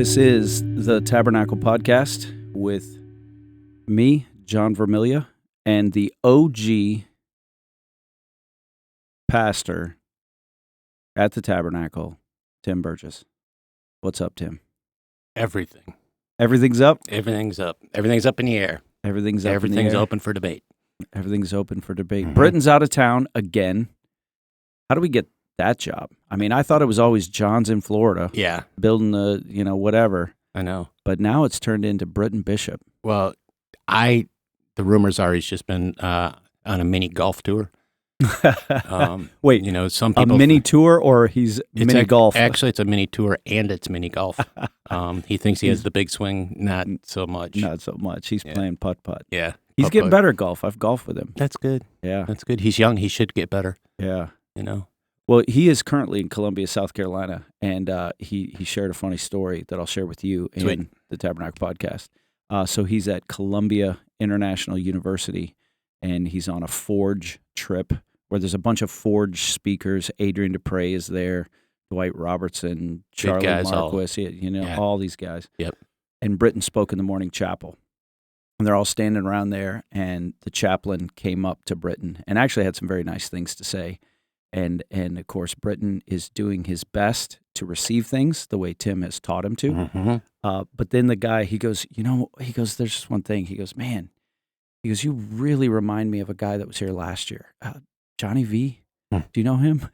This is the Tabernacle podcast with me, John Vermilia, and the OG pastor at the Tabernacle, Tim Burgess. What's up, Tim? Everything. Everything's up? Everything's up. Everything's up in the air. Everything's up in the Everything's air. open for debate. Everything's open for debate. Mhm. Britain's out of town again. How do we get that job? I mean, I thought it was always John's in Florida Yeah, building the, whatever. I know. But now it's turned into Britton Bishop. Well, the rumors are he's just been on a mini golf tour. Wait, Some a people mini tour or he's mini golf? Actually, it's a mini tour and it's mini golf. He thinks he has the big swing. Not so much. Not so much. He's playing putt-putt. Yeah, He's putt-putt. getting better at golf. I've golfed with him. That's good. Yeah. That's good. He's young. He should get better. Yeah. Well, he is currently in Columbia, South Carolina, and he shared a funny story that I'll share with you in the Tabernacle podcast. So he's at Columbia International University, and he's on a Forge trip where there's a bunch of Forge speakers. Adrian Dupre is there, Dwight Robertson, Charlie Marquis, all these guys. Yep. And Britton spoke in the morning chapel. And they're all standing around there, and the chaplain came up to Britton and actually had some very nice things to say. And of course, Britton is doing his best to receive things the way Tim has taught him to. Mm-hmm. But then the guy, he goes, there's just one thing. He goes, man, you really remind me of a guy that was here last year. Johnny V. Do you know him?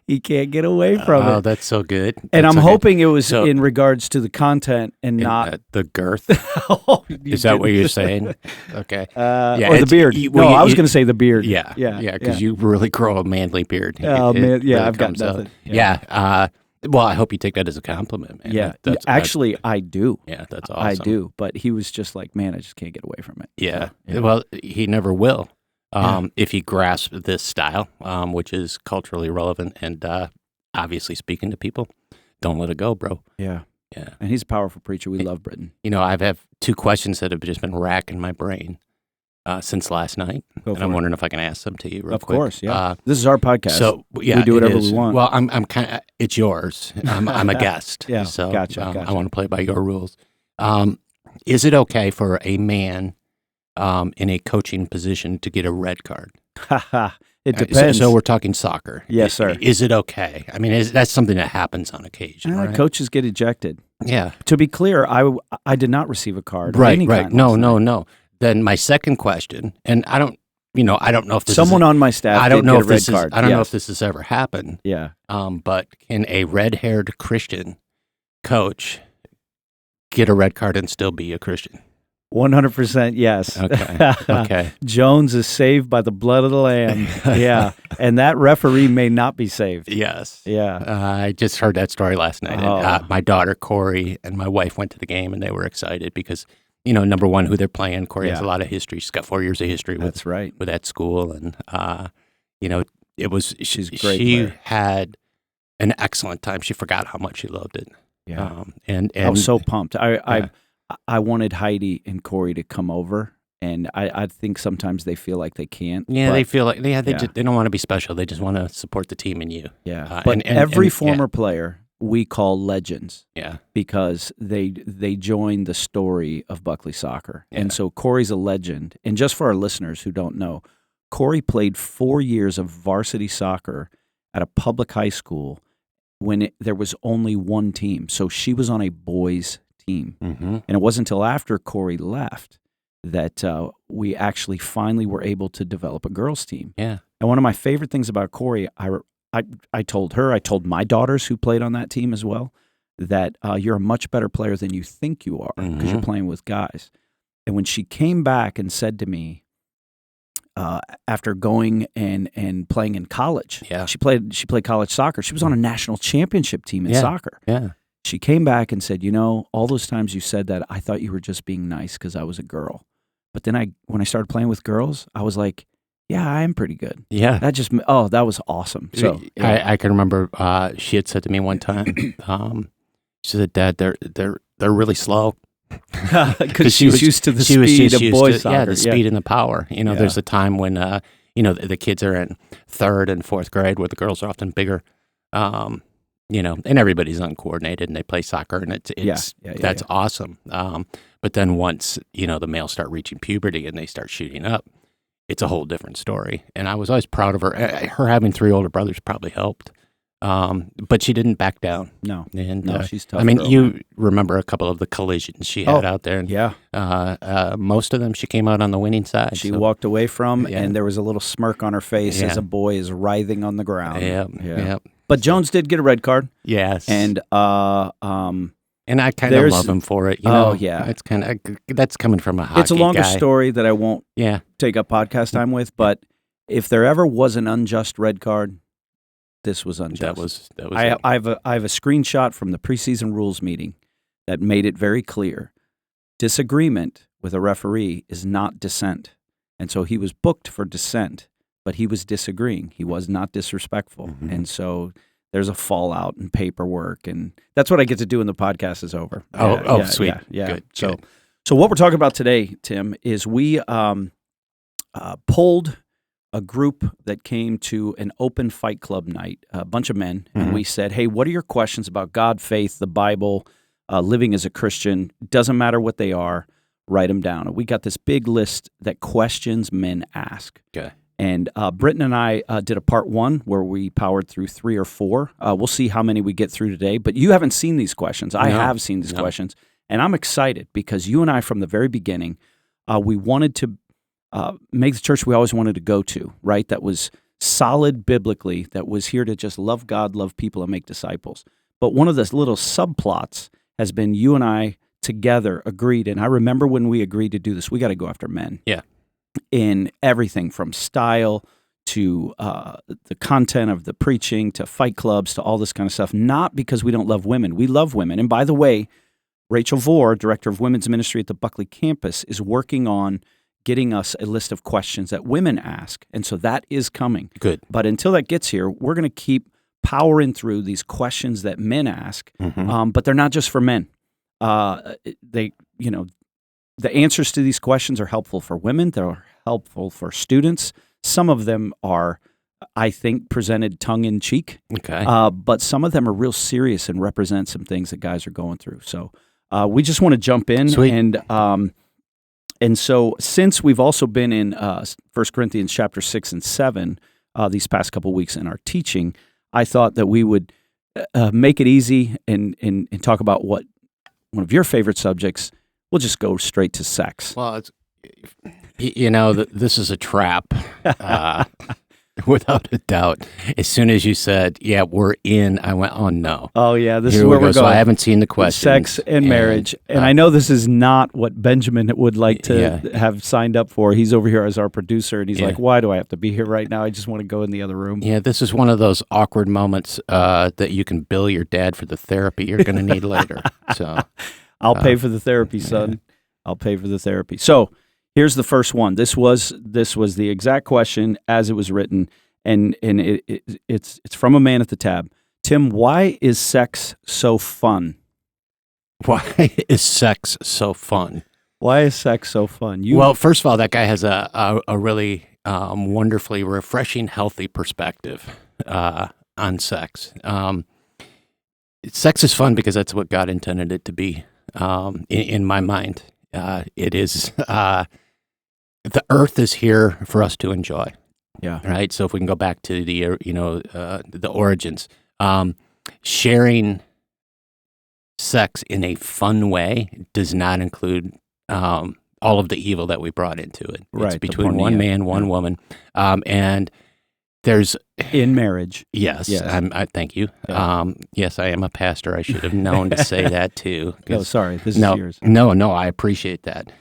He can't get away from it. Oh, that's so good. And I'm hoping it was in regards to the content and not the girth. Oh, Is that what you're saying? Okay. Or the beard. I was going to say the beard. Yeah. Because you really grow a manly beard. Oh, man. Yeah, really I've got nothing. Yeah. Well, I hope you take that as a compliment, man. Yeah. Actually, I do. Yeah, that's awesome. I do. But he was just like, man, I just can't get away from it. Yeah. So, Well, he never will. If he grasps this style, which is culturally relevant and obviously speaking to people, don't let it go, bro. Yeah. Yeah. And he's a powerful preacher. We love Britton. I've had two questions that have just been racking my brain since last night. And I'm wondering if I can ask them to you real quick. Of course, yeah. This is our podcast. So, yeah, we do whatever we want. Well, I'm kind of, it's yours. I'm a guest. Yeah, So gotcha. I want to play by your rules. Is it okay for a man in a coaching position to get a red card? It depends. So we're talking soccer. Yes, sir. Is it okay? I mean, that's something that happens on occasion, right? Coaches get ejected. Yeah. To be clear, I did not receive a card. of Right, any right. kind No, last no, night. no. Then my second question, and I don't know if this Someone on my staff I don't did know get if a red this card. is, I don't know Yes. if this has ever happened. Yeah. But can a red-haired Christian coach get a red card and still be a Christian? 100% yes. Okay. Okay. Jones is saved by the blood of the Lamb. Yeah. And that referee may not be saved. Yes. Yeah. I just heard that story last night. Oh. And, my daughter, Corey, and my wife went to the game, and they were excited because, number one, who they're playing. Corey has a lot of history. She's got 4 years of history with that school. And, it was, She's a great she player. had an excellent time. She forgot how much she loved it. Yeah. And I was so pumped. I wanted Heidi and Corey to come over, and I think sometimes they feel like they can't. Yeah, but, they feel like they don't want to be special. They just want to support the team and you. Yeah, but every former player we call legends. Yeah, because they join the story of Buckley soccer, Yeah. and so Corey's a legend. And just for our listeners who don't know, Corey played 4 years of varsity soccer at a public high school when there was only one team. So she was on a boys' team. Mm-hmm. And it wasn't until after Corey left that we actually finally were able to develop a girls' team. Yeah. And one of my favorite things about Corey, I told her, I told my daughters who played on that team as well, that you're a much better player than you think you are because you're playing with guys. And when she came back and said to me, after going and playing in college, she played college soccer. She was on a national championship team in soccer. Yeah. She came back and said, all those times you said that, I thought you were just being nice because I was a girl. But then when I started playing with girls, I was like, yeah, I am pretty good. Yeah. That was awesome. So I can remember she had said to me one time, she said, Dad, they're really slow. Because she was used to the speed of boys soccer. Yeah, the speed and the power. There's a time when, the kids are in 3rd and 4th grade where the girls are often bigger. and everybody's uncoordinated and they play soccer and that's awesome. But then once, the males start reaching puberty and they start shooting up, it's a whole different story. And I was always proud of her. Her having 3 older brothers probably helped. But she didn't back down. No. And no, she's tough. I mean, girl. you remember a couple of the collisions she had out there. And, most of them, she came out on the winning side. She walked away from, and there was a little smirk on her face as a boy is writhing on the ground. Yeah. But Jones did get a red card. Yes. And and I kind of love him for it. It's kind of that's coming from a hockey It's a longer guy. story that I won't take up podcast time with. But if there ever was an unjust red card, this was unjust. That was. I have a screenshot from the preseason rules meeting that made it very clear. Disagreement with a referee is not dissent, and so he was booked for dissent, but he was disagreeing. He was not disrespectful, and so there's a fallout and paperwork, and that's what I get to do when the podcast is over. Sweet. Yeah. Good, so good. what we're talking about today, Tim, is we pulled a group that came to an open fight club night, a bunch of men, and we said, hey, what are your questions about God, faith, the Bible, living as a Christian? Doesn't matter what they are, write them down. And we got this big list that questions men ask. Okay. And Britton and I did a part 1 where we powered through 3 or 4. We'll see how many we get through today. But you haven't seen these questions. I have seen these questions. And I'm excited because you and I, from the very beginning, we wanted to make the church we always wanted to go to, right? That was solid biblically, that was here to just love God, love people, and make disciples. But one of the little subplots has been you and I together agreed. And I remember when we agreed to do this, we got to go after men. Yeah. In everything from style to the content of the preaching to fight clubs to all this kind of stuff, not because we don't love women. We love women. And by the way, Rachel Vore, director of women's ministry at the Buckley campus, is working on getting us a list of questions that women ask. And so that is coming. Good. But until that gets here, we're going to keep powering through these questions that men ask, but they're not just for men. The answers to these questions are helpful for women. They're helpful for students. Some of them are, I think, presented tongue-in-cheek. Okay. But some of them are real serious and represent some things that guys are going through. So we just want to jump in. Sweet. And so since we've also been in 1 Corinthians chapter 6 and 7 these past couple weeks in our teaching, I thought that we would make it easy and talk about what one of your favorite subjects. We'll just go straight to sex. Well, this is a trap, without a doubt. As soon as you said, "Yeah, we're in," I went, "Oh no!" Oh yeah, this is where we're going. So I haven't seen the question. Sex and marriage, and I know this is not what Benjamin would like to have signed up for. He's over here as our producer, and he's like, "Why do I have to be here right now? I just want to go in the other room." Yeah, this is one of those awkward moments that you can bill your dad for the therapy you're going to need later. So. I'll pay for the therapy, son. I'll pay for the therapy. So here's the first one. This was the exact question as it was written, and it's from a man at the tab. Tim, why is sex so fun? Why is sex so fun? Why is sex so fun? Well, first of all, that guy has a really wonderfully refreshing, healthy perspective on sex. Sex is fun because that's what God intended it to be. In my mind, it is. The earth is here for us to enjoy. Yeah. Right. So if we can go back to the origins, sharing sex in a fun way does not include all of the evil that we brought into it. Right. It's between one man, one woman, and there's in marriage. Yes. I thank you. Yeah. Yes, I am a pastor. I should have known to say that too. No, sorry. This is yours. No, I appreciate that.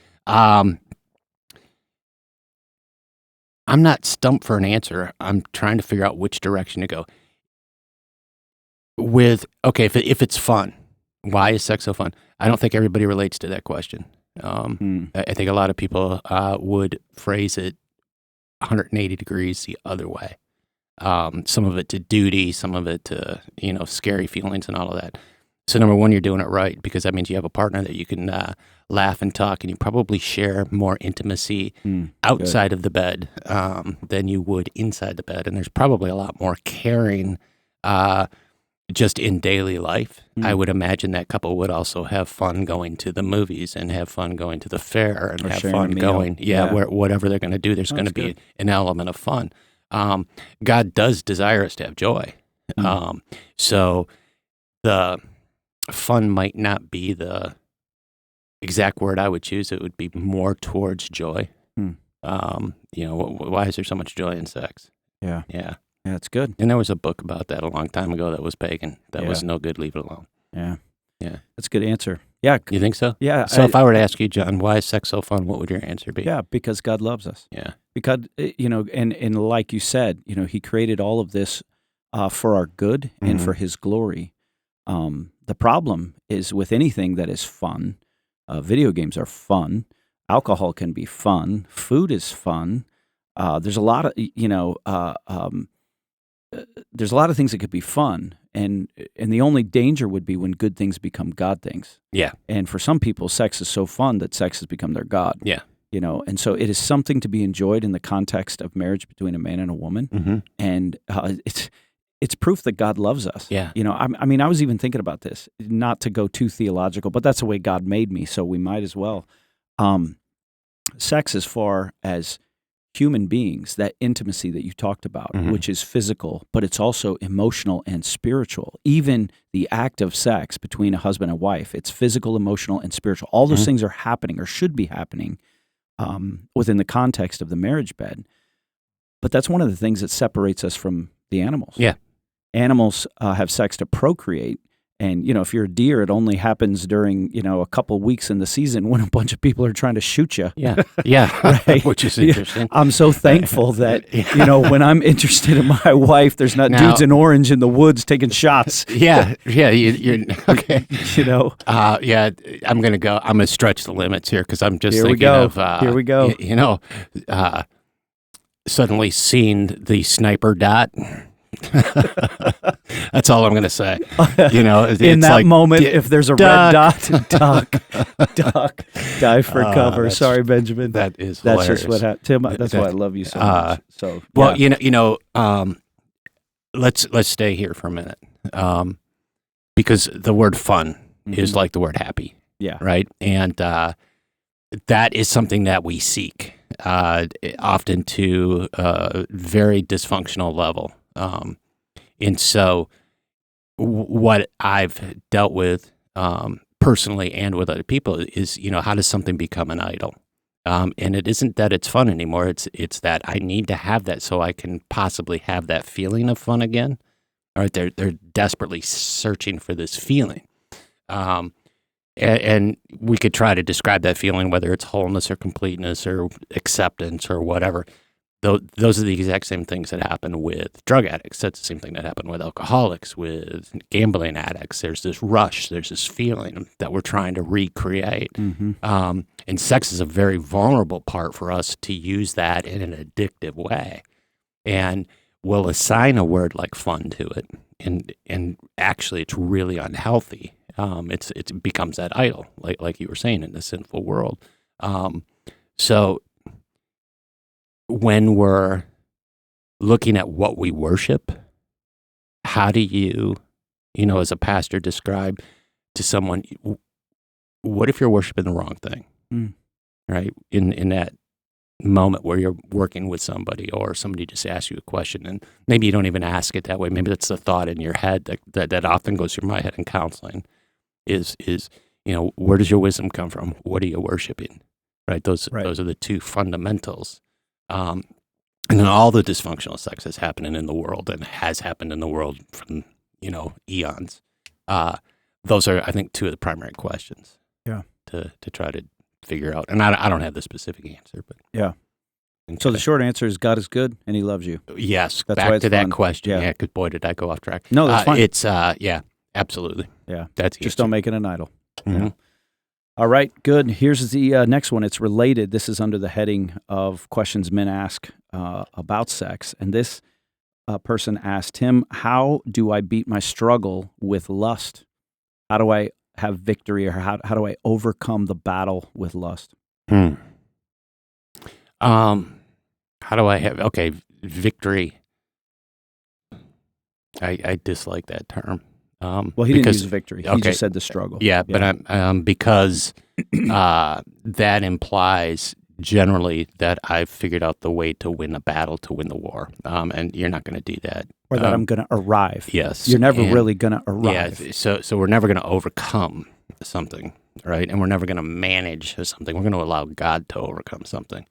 I'm not stumped for an answer. I'm trying to figure out which direction to go. If it's fun, why is sex so fun? I don't think everybody relates to that question. I think a lot of people would phrase it 180 degrees the other way. Some of it to duty, some of it to, scary feelings and all of that. So number one, you're doing it right because that means you have a partner that you can laugh and talk, and you probably share more intimacy outside of the bed than you would inside the bed. And there's probably a lot more caring just in daily life, I would imagine that couple would also have fun going to the movies and have fun going to the fair and Or have sharing a fun meal. going, whatever they're going to do, there's going to be good. an element of fun. God does desire us to have joy. So the fun might not be the exact word I would choose. It would be more towards joy. Why is there so much joy in sex? Yeah. Yeah. Yeah, it's good. And there was a book about that a long time ago that was pagan. That was no good. Leave it alone. Yeah. Yeah. That's a good answer. Yeah. You think so? Yeah. So if I were to ask you, John, why is sex so fun? What would your answer be? Yeah, because God loves us. Yeah. Because, and like you said, he created all of this for our good and for his glory. The problem is with anything that is fun, video games are fun, alcohol can be fun, food is fun. There's a lot of, there's a lot of things that could be fun, and the only danger would be when good things become God things. Yeah. And for some people, sex is so fun that sex has become their God. Yeah. And so it is something to be enjoyed in the context of marriage between a man and a woman, and it's proof that God loves us. Yeah. I was even thinking about this, not to go too theological, but that's the way God made me, so we might as well. Sex, as far as human beings, that intimacy that you talked about, which is physical, but it's also emotional and spiritual. Even the act of sex between a husband and wife, it's physical, emotional, and spiritual. All those things are happening or should be happening within the context of the marriage bed. But that's one of the things that separates us from the animals. Yeah. Animals have sex to procreate. And, if you're a deer, it only happens during, a couple weeks in the season when a bunch of people are trying to shoot you. Yeah. Yeah. Right? Which is interesting. I'm so thankful that, when I'm interested in my wife, there's not dudes in orange in the woods taking shots. Yeah. Yeah. You're okay. Yeah, I'm going to stretch the limits here because I'm just Here thinking of, Here we go. Suddenly seeing the sniper dot. That's all I'm going to say. In that like, moment, if there's a red dot, duck, dive for cover. Sorry, Benjamin. That is that's hilarious. just what happened. Tim, that's why I love you so much. So, let's stay here for a minute, because the word fun is like the word happy. Yeah. Right. And that is something that we seek, often to a very dysfunctional level. And so what I've dealt with personally and with other people is, how does something become an idol? And it isn't that it's fun anymore. It's that I need to have that so I can possibly have that feeling of fun again. All right, they're desperately searching for this feeling. And we could try to describe that feeling, whether it's wholeness or completeness or acceptance or whatever. Those are the exact same things that happen with drug addicts. That's the same thing that happened with alcoholics, with gambling addicts. There's this rush, there's this feeling that we're trying to recreate. And sex is a very vulnerable part for us to use that in an addictive way. And we'll assign a word like fun to it. And actually it's really unhealthy. It becomes that idol, like you were saying, in the sinful world. So when we're looking at what we worship, how do you, as a pastor, describe to someone, what if you're worshiping the wrong thing, right? In that moment where you're working with somebody or somebody just asks you a question and maybe you don't even ask it that way. Maybe that's the thought in your head that often goes through my head in counseling is, where does your wisdom come from? What are you worshiping? Right. Those are the two fundamentals. And then all the dysfunctional sex that's happening in the world and has happened in the world from, eons. Those are, I think, two of the primary questions. Yeah. To try to figure out. And I don't have the specific answer, but. Yeah. So the short answer is God is good and he loves you. Yes. That's back why it's to that fun. question. Yeah. Because boy, did I go off track. No, that's fine. It's, absolutely. Yeah. That's just don't make it an idol. Mm-hmm. Yeah. All right, good. Here's the next one. It's related. This is under the heading of questions men ask about sex. And this person asked, Tim, how do I beat my struggle with lust? How do I have victory, or how do I overcome the battle with lust? How do I have, victory. I dislike that term. Well, he didn't use victory. He just said the struggle. Yeah, but because that implies generally that I've figured out the way to win a battle, to win the war, and you're not going to do that. Or that I'm going to arrive. Yes. You're never really going to arrive. Yeah, so we're never going to overcome something, right? And we're never going to manage something. We're going to allow God to overcome something.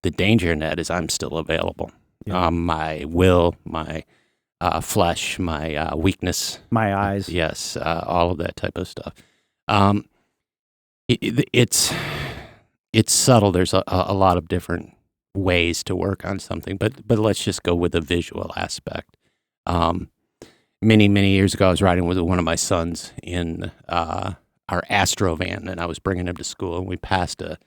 The danger in that is I'm still available. Yeah. My will, my flesh, my weakness. My eyes. Yes, all of that type of stuff. It's subtle. There's a lot of different ways to work on something, but let's just go with the visual aspect. Many years ago, I was riding with one of my sons in our Astro van, and I was bringing him to school, and we passed a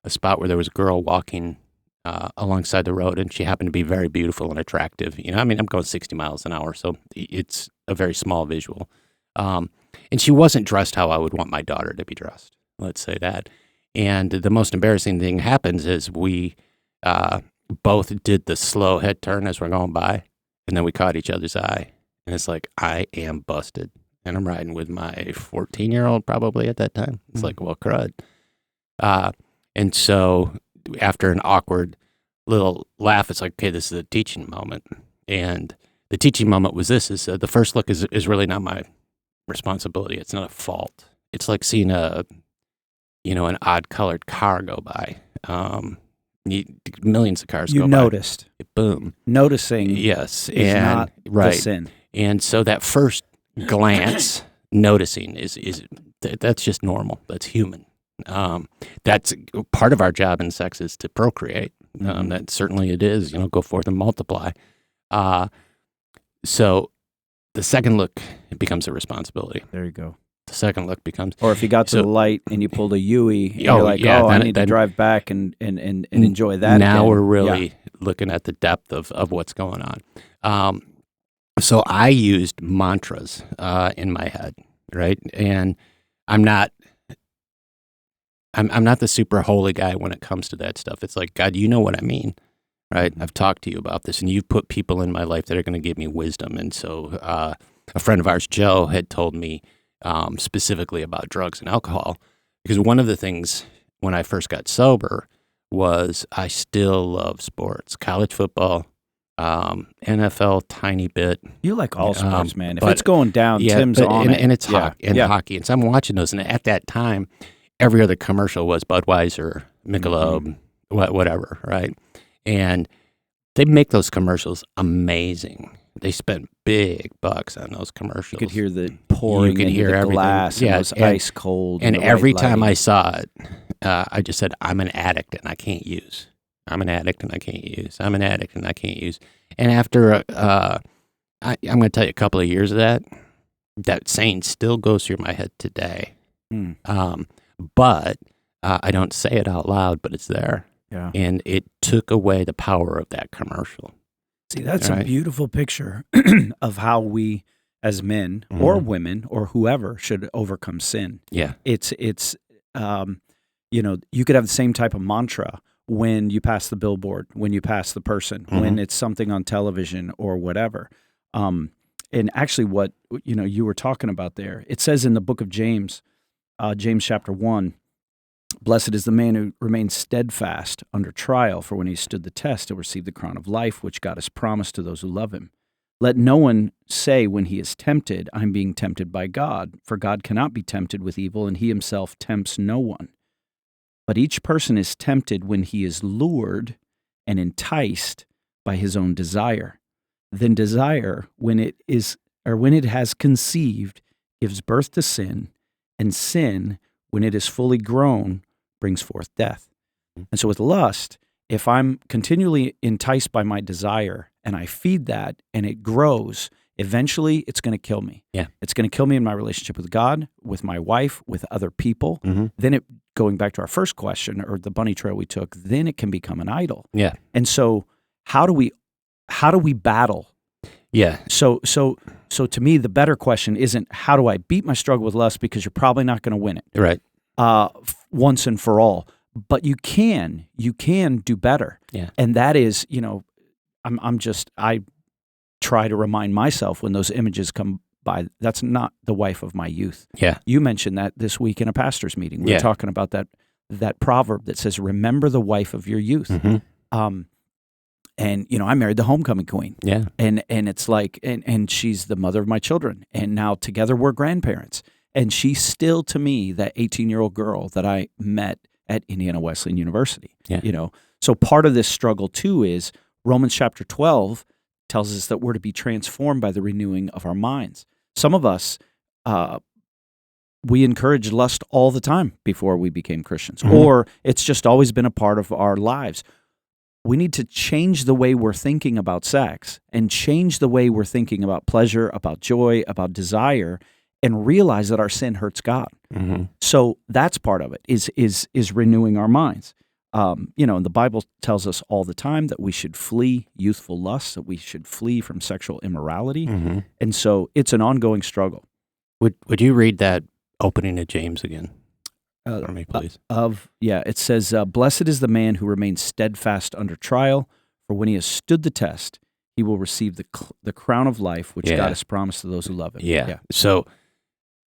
spot where there was a girl walking alongside the road, and she happened to be very beautiful and attractive. I'm going 60 miles an hour, so it's a very small visual. And she wasn't dressed how I would want my daughter to be dressed, let's say that. And the most embarrassing thing happens is we both did the slow head turn as we're going by, and then we caught each other's eye. And it's like, I am busted. And I'm riding with my 14-year-old probably at that time. It's like, well, crud. And so after an awkward little laugh, it's like, okay, this is a teaching moment. And the teaching moment was this, is the first look is really not my responsibility. It's not a fault. It's like seeing an odd colored car go by. Millions of cars go by. You noticed. Boom. Noticing yes, is not right. the sin. And so that first glance, noticing that's just normal. That's human. That's part of our job in sex is to procreate. That certainly it is. Go forth and multiply. So the second look, it becomes a responsibility. There you go. The second look becomes... Or if you got to the light and you pulled a Yui, and you're like, I need to drive back and enjoy that now again. We're really looking at the depth of what's going on. So I used mantras in my head, right? And I'm not the super holy guy when it comes to that stuff. It's like, God, you know what I mean, right? I've talked to you about this, and you've put people in my life that are going to give me wisdom. And so a friend of ours, Joe, had told me specifically about drugs and alcohol, because one of the things when I first got sober was I still love sports, college football, NFL, tiny bit. You like all sports, man. If it's going down, Tim's on it. And it's hockey. And so I'm watching those. And at that time, every other commercial was Budweiser, Michelob, whatever, right? And they make those commercials amazing. They spent big bucks on those commercials. You could hear the pouring into the glass, and it was ice cold. And every time I saw it, I just said, I'm an addict and I can't use. I'm an addict and I can't use. I'm an addict and I can't use. And after, I'm going to tell you a couple of years of that saying still goes through my head today. But I don't say it out loud, but it's there. Yeah. And it took away the power of that commercial. See, that's a beautiful picture of how we as men or women or whoever should overcome sin. Yeah. It's you could have the same type of mantra when you pass the billboard, when you pass the person, when it's something on television or whatever. And actually what, you were talking about there, it says in the book of James, James chapter 1, blessed is the man who remains steadfast under trial, for when he stood the test, he'll receive the crown of life, which God has promised to those who love him. Let no one say when he is tempted, I'm being tempted by God, for God cannot be tempted with evil, and he himself tempts no one. But each person is tempted when he is lured and enticed by his own desire. Then desire, when it has conceived, gives birth to sin, and sin, when it is fully grown, brings forth death. And so with lust, if I'm continually enticed by my desire and I feed that and it grows, eventually it's going to kill me. Yeah. It's going to kill me in my relationship with God, with my wife, with other people. Then going back to our first question or the bunny trail we took, then it can become an idol. Yeah. And so how do we battle? Yeah. So to me, the better question isn't how do I beat my struggle with lust, because you're probably not going to win it. Right. Once and for all. But you can do better. Yeah. And that is, I try to remind myself when those images come that's not the wife of my youth. Yeah. You mentioned that this week in a pastor's meeting. We Yeah. were talking about that proverb that says, remember the wife of your youth. Mm-hmm. And, I married the homecoming queen. Yeah. And it's like, and she's the mother of my children. And now together we're grandparents. And she's still, to me, that 18-year-old girl that I met at Indiana Wesleyan University. Yeah. So part of this struggle, too, is Romans chapter 12 tells us that we're to be transformed by the renewing of our minds. Some of us, we encourage lust all the time before we became Christians, or it's just always been a part of our lives. We need to change the way we're thinking about sex and change the way we're thinking about pleasure, about joy, about desire, and realize that our sin hurts God. Mm-hmm. So that's part of it, is renewing our minds. And the Bible tells us all the time that we should flee youthful lusts, that we should flee from sexual immorality. Mm-hmm. And so it's an ongoing struggle. Would you read that opening of James again for me, please? It says, blessed is the man who remains steadfast under trial, for when he has stood the test, he will receive the crown of life, which God has promised to those who love him. Yeah. So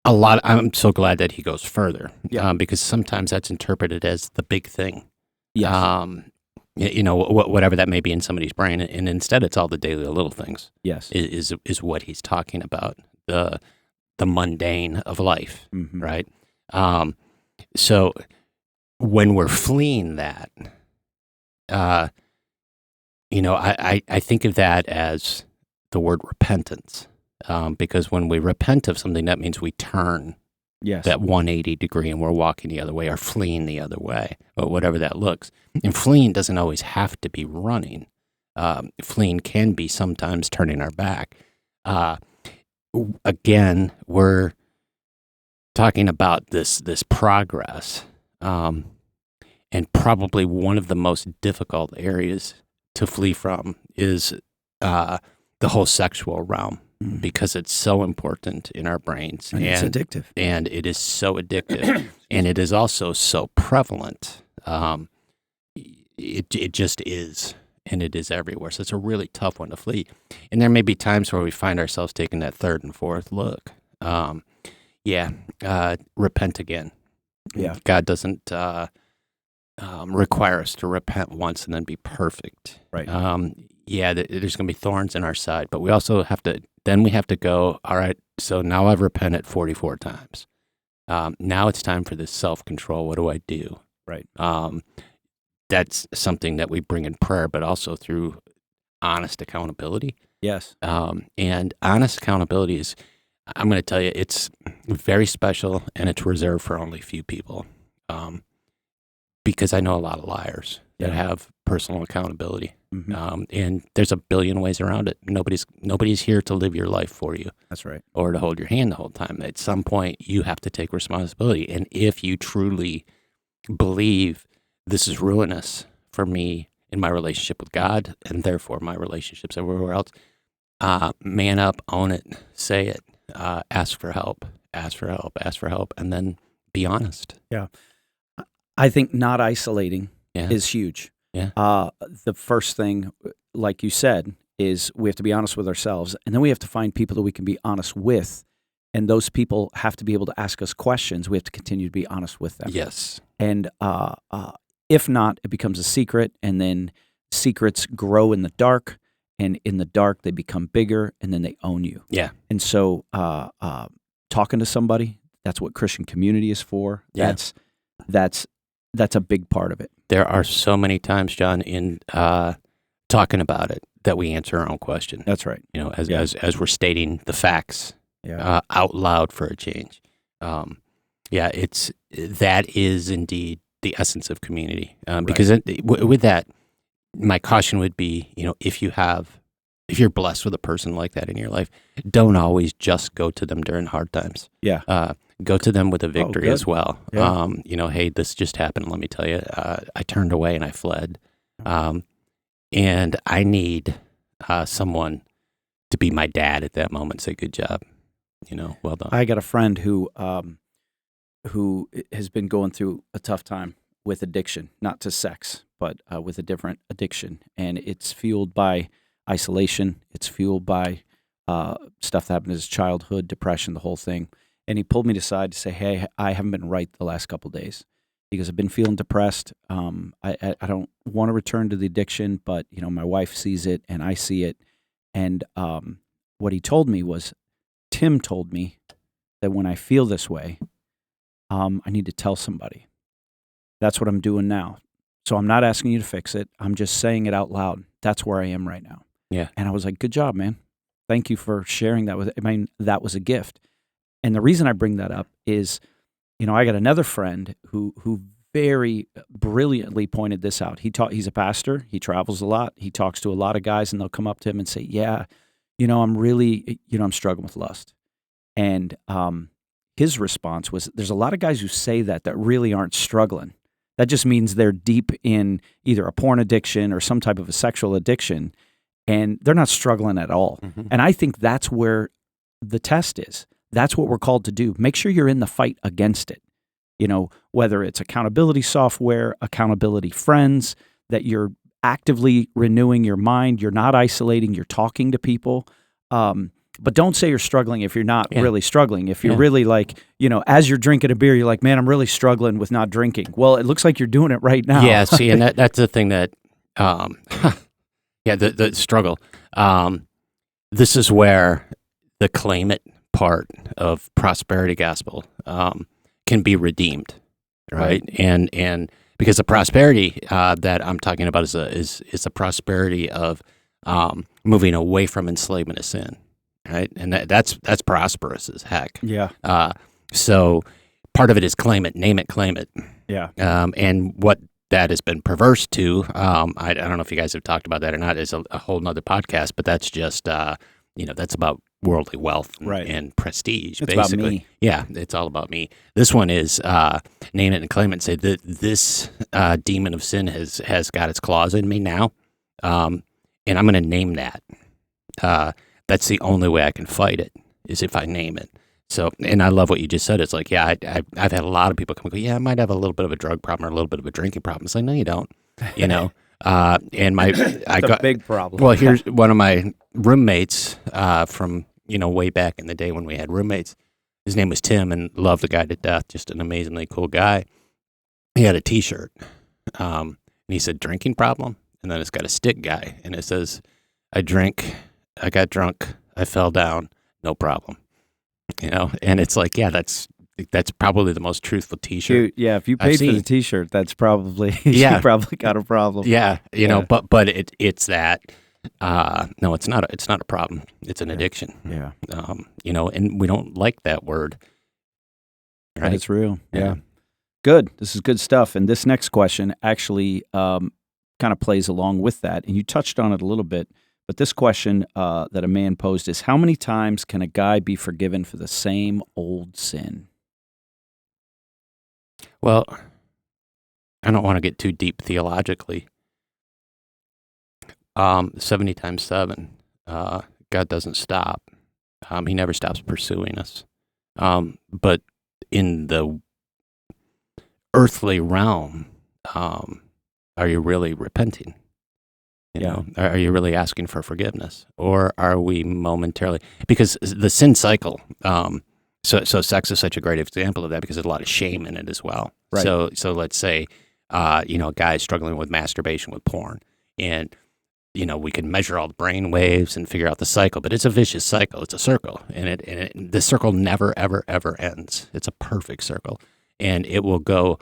I'm so glad that he goes further, because sometimes that's interpreted as the big thing. Yes. Whatever that may be in somebody's brain, and instead it's all the daily little things. Yes. Is what he's talking about, the mundane of life, right? So when we're fleeing that, I think of that as the word repentance, because when we repent of something, that means we turn that 180 degree and we're walking the other way or fleeing the other way, or whatever that looks. And fleeing doesn't always have to be running. Fleeing can be sometimes turning our back. Again, we're talking about this progress, and probably one of the most difficult areas to flee from is the whole sexual realm, because it's so important in our brains, and it's addictive, and it is so addictive, and it is also so prevalent. It just is. And it is everywhere. So it's a really tough one to flee. And there may be times where we find ourselves taking that third and fourth look. Repent again. Yeah. God doesn't require us to repent once and then be perfect. Right. There's going to be thorns in our side, but we also have to go, all right, so now I've repented 44 times. Now it's time for this self-control. What do I do? Right. That's something that we bring in prayer, but also through honest accountability. Yes. And honest accountability is, I'm going to tell you, it's very special, and it's reserved for only a few people. Because I know a lot of liars that have personal accountability. And there's a billion ways around it. Nobody's here to live your life for you. That's right. Or to hold your hand the whole time. At some point, you have to take responsibility. And if you truly believe this is ruinous for me in my relationship with God, and therefore my relationships everywhere else, man up, own it, say it, ask for help, and then be honest. Yeah. I think not isolating is huge. Yeah. The first thing, like you said, is we have to be honest with ourselves, and then we have to find people that we can be honest with, and those people have to be able to ask us questions. We have to continue to be honest with them. Yes. And if not, it becomes a secret, and then secrets grow in the dark, and in the dark they become bigger, and then they own you. Yeah. And so talking to somebody, that's what Christian community is for. Yeah. That's a big part of it. There are so many times, John, in talking about it, that we answer our own question. That's right. As we're stating the facts out loud for a change. That is indeed the essence of community. Because with that, my caution would be, if you're blessed with a person like that in your life, don't always just go to them during hard times. Yeah. Go to them with a victory as well. Yeah. Hey, this just happened. Let me tell you, I turned away and I fled. And I need someone to be my dad at that moment. Say, good job. Well done. I got a friend who has been going through a tough time with addiction, not to sex, but with a different addiction. And it's fueled by isolation. It's fueled by stuff that happened in his childhood, depression, the whole thing. And he pulled me aside to say, "Hey, I haven't been right the last couple of days because I've been feeling depressed. I don't want to return to the addiction, but my wife sees it and I see it." And what he told me was, Tim told me that when I feel this way, I need to tell somebody. That's what I'm doing now. So I'm not asking you to fix it. I'm just saying it out loud. That's where I am right now. Yeah. And I was like, good job, man. Thank you for sharing that that was a gift. And the reason I bring that up is, I got another friend who very brilliantly pointed this out. He's a pastor. He travels a lot. He talks to a lot of guys, and they'll come up to him and say, "Yeah, I'm really, I'm struggling with lust." And his response was, "There's a lot of guys who say that really aren't struggling. That just means they're deep in either a porn addiction or some type of a sexual addiction, and they're not struggling at all." Mm-hmm. And I think that's where the test is. That's what we're called to do. Make sure you're in the fight against it. Whether it's accountability software, accountability friends, that you're actively renewing your mind, you're not isolating, you're talking to people. But don't say you're struggling if you're not really struggling. If you're really like, as you're drinking a beer, you're like, "Man, I'm really struggling with not drinking." Well, it looks like you're doing it right now. Yeah, see, and that's the thing that, the struggle. This is where the claim it part of prosperity gospel can be redeemed, right? And because the prosperity that I'm talking about is a prosperity of moving away from enslavement of sin, right? And that's prosperous as heck. Yeah. So part of it is claim it, name it, claim it. Yeah. And what that has been perverse to, I don't know if you guys have talked about that or not, is a whole nother podcast, but that's just, that's about worldly wealth and prestige, it's basically. About me. Yeah, it's all about me. This one is name it and claim it and say that this demon of sin has got its claws in me now, and I'm going to name that. That's the only way I can fight it, is if I name it. So, and I love what you just said. It's like, I've had a lot of people come and go, I might have a little bit of a drug problem or a little bit of a drinking problem. It's like, no, you don't, And I got a big problem. Well, here's one of my roommates from, way back in the day when we had roommates. His name was Tim, and loved the guy to death. Just an amazingly cool guy. He had a T-shirt, and he said, "Drinking problem," and then it's got a stick guy, and it says, "I got drunk, I fell down, no problem." And it's like, that's probably the most truthful T-shirt. If you paid for the T-shirt, that's probably you probably got a problem. But it's that. No, it's not. It's not a problem. It's an addiction. Yeah. And we don't like that word. Right? But it's real. Yeah. Good. This is good stuff. And this next question actually kind of plays along with that. And you touched on it a little bit. But this question that a man posed is, how many times can a guy be forgiven for the same old sin? Well, I don't want to get too deep theologically. 70 times 7, God doesn't stop. He never stops pursuing us. But in the earthly realm, are you really repenting? Are you really asking for forgiveness, or are we momentarily? Because the sin cycle. So sex is such a great example of that, because there's a lot of shame in it as well. Right. So let's say, a guy struggling with masturbation with porn, and we can measure all the brain waves and figure out the cycle, but it's a vicious cycle. It's a circle, and the circle never, ever, ever ends. It's a perfect circle, and it will go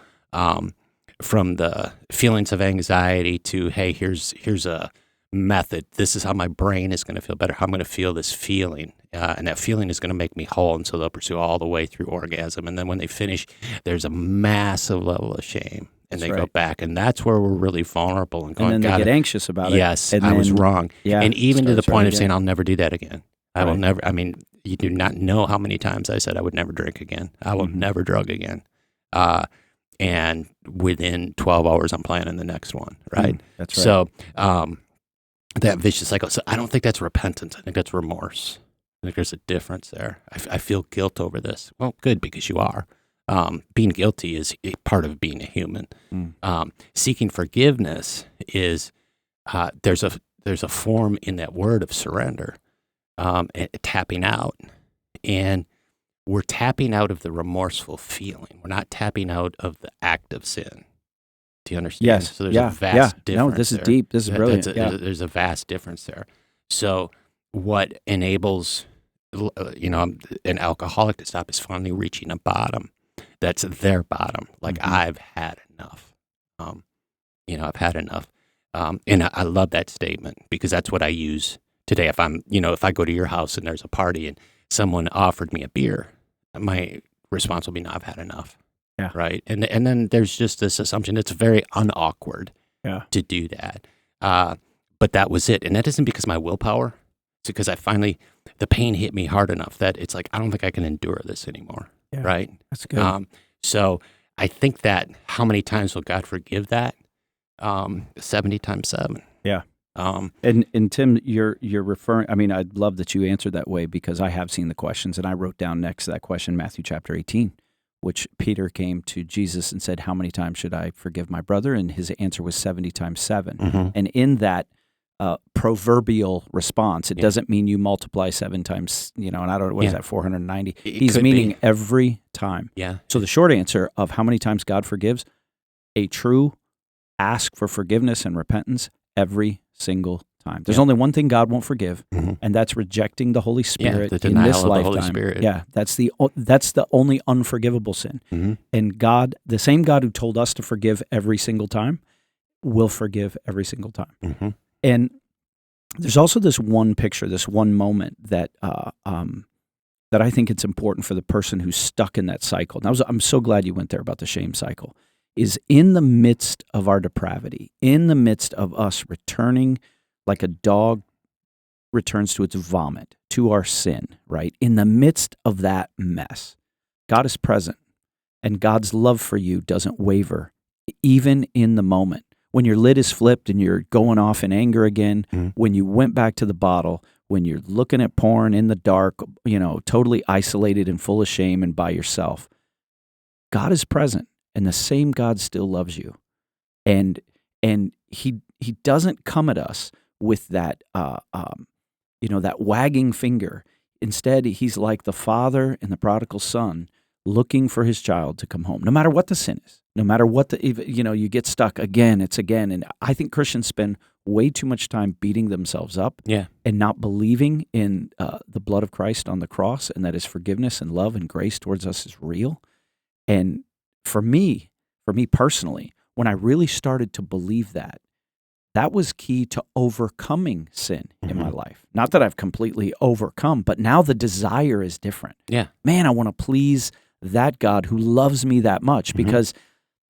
from the feelings of anxiety to, hey, here's a method. This is how my brain is going to feel better, how I'm going to feel this feeling, and that feeling is going to make me whole, and so they'll pursue all the way through orgasm, and then when they finish, there's a massive level of shame. And they go back, and that's where we're really vulnerable. And then they get anxious about it. Yes, I was wrong. Yeah, and even to the point of saying, I'll never do that again. I will never. I mean, you do not know how many times I said I would never drink again. I will never drug again. And within 12 hours, I'm planning the next one, right? That's right. So that vicious cycle. So I don't think that's repentance. I think that's remorse. I think there's a difference there. I feel guilt over this. Well, good, because you are. Being guilty is part of being a human. Seeking forgiveness is there's a form in that word of surrender. tapping out. And we're tapping out of the remorseful feeling. We're not tapping out of the act of sin. Do you understand? Yes. So there's a vast difference. No, this is there. deep. This is brilliant. There's a vast difference there. So what enables, an alcoholic to stop is finally reaching a bottom. That's their bottom. Like, I've had enough. I've had enough. And I love that statement because that's what I use today. If if I go to your house and there's a party and someone offered me a beer, my response will be, no, I've had enough. Yeah. Right. And then there's just this assumption. It's very unawkward to do that. But that was it. And that isn't because of my willpower. It's because the pain hit me hard enough that it's like, I don't think I can endure this anymore. Yeah, right. That's good. So I think that how many times will God forgive that? 70 times 7. Yeah. And Tim, you're referring, I mean, I'd love that you answered that way because I have seen the questions and I wrote down next to that question, Matthew chapter 18, which Peter came to Jesus and said, how many times should I forgive my brother? And his answer was 70 times 7. Mm-hmm. And in that proverbial response, it doesn't mean you multiply 7 times, and I don't know, what is that, 490? He's meaning every time. Yeah. So the short answer of how many times God forgives, a true ask for forgiveness and repentance every single time. There's only one thing God won't forgive, and that's rejecting the Holy Spirit the in this denial of lifetime. the Holy Spirit. Yeah, that's the only unforgivable sin. Mm-hmm. And God, the same God who told us to forgive every single time, will forgive every single time. Mm-hmm. And there's also this one picture, this one moment that that I think it's important for the person who's stuck in that cycle. And I'm so glad you went there about the shame cycle. Is in the midst of our depravity, in the midst of us returning like a dog returns to its vomit, to our sin, right? In the midst of that mess, God is present, and God's love for you doesn't waver, even in the moment. When your lid is flipped and you're going off in anger again, when you went back to the bottle, when you're looking at porn in the dark, totally isolated and full of shame and by yourself, God is present. And the same God still loves you, and he doesn't come at us with that that wagging finger. Instead, he's like the father in the prodigal son, looking for his child to come home, no matter what the sin is, no matter what you get stuck again. It's again, and I think Christians spend way too much time beating themselves up, and not believing in the blood of Christ on the cross, and that his forgiveness and love and grace towards us is real, and for me personally, when I really started to believe that was key to overcoming sin in my life. Not that I've completely overcome, but now the desire is different. Yeah. Man, I want to please that God who loves me that much because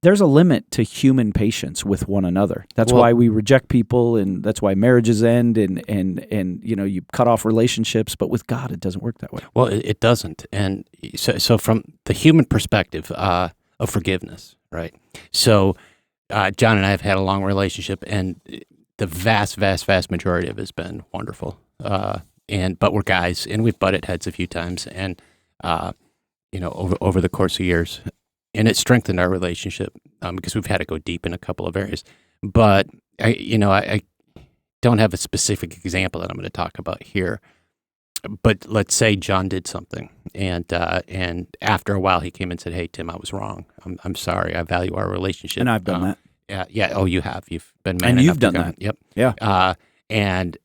there's a limit to human patience with one another. That's why we reject people, and that's why marriages end, and you cut off relationships. But with God, it doesn't work that way. Well, it doesn't. And so from the human perspective of forgiveness, right? So John and I have had a long relationship, and the vast, vast, vast majority of it has been wonderful. But we're guys, and we've butted heads a few times, and over the course of years, and it strengthened our relationship because we've had to go deep in a couple of areas. But I don't have a specific example that I'm going to talk about here. But let's say John did something, and after a while he came and said, "Hey, Tim, I was wrong. I'm sorry. I value our relationship." And I've done that. Yeah. Oh, you have. You've been man and enough you've done to that. Yep. Yeah. And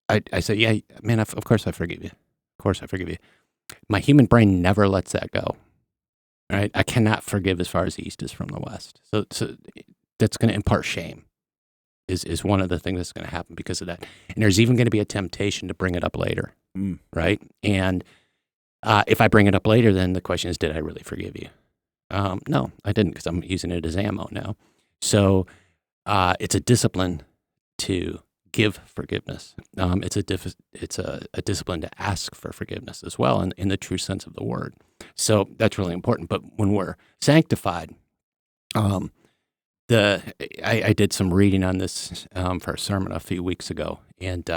I said, "Yeah, man. Of course I forgive you. Of course I forgive you." My human brain never lets that go. Right? I cannot forgive as far as the east is from the west. So that's going to impart shame. Is one of the things that's going to happen because of that. And there's even going to be a temptation to bring it up later. Right? And if I bring it up later, then the question is, did I really forgive you? No, I didn't, because I'm using it as ammo now. So it's a discipline to give forgiveness. It's a discipline to ask for forgiveness as well, in the true sense of the word. So that's really important. But when we're sanctified, I did some reading on this for a sermon a few weeks ago, and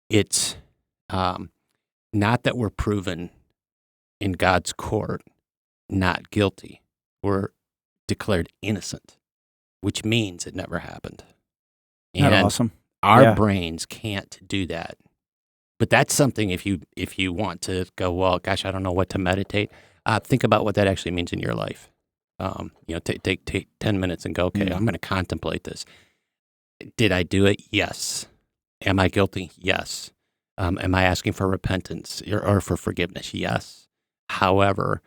it's not that we're proven in God's court not guilty. We're declared innocent, which means it never happened. Isn't that awesome? Our brains can't do that But that's something if you want to go, well, gosh, I don't know what to meditate. Think about what that actually means in your life. Take 10 minutes and go, okay, I'm going to contemplate this. Did I do it? Yes. Am I guilty? Yes. Am I asking for repentance or for forgiveness? Yes. However,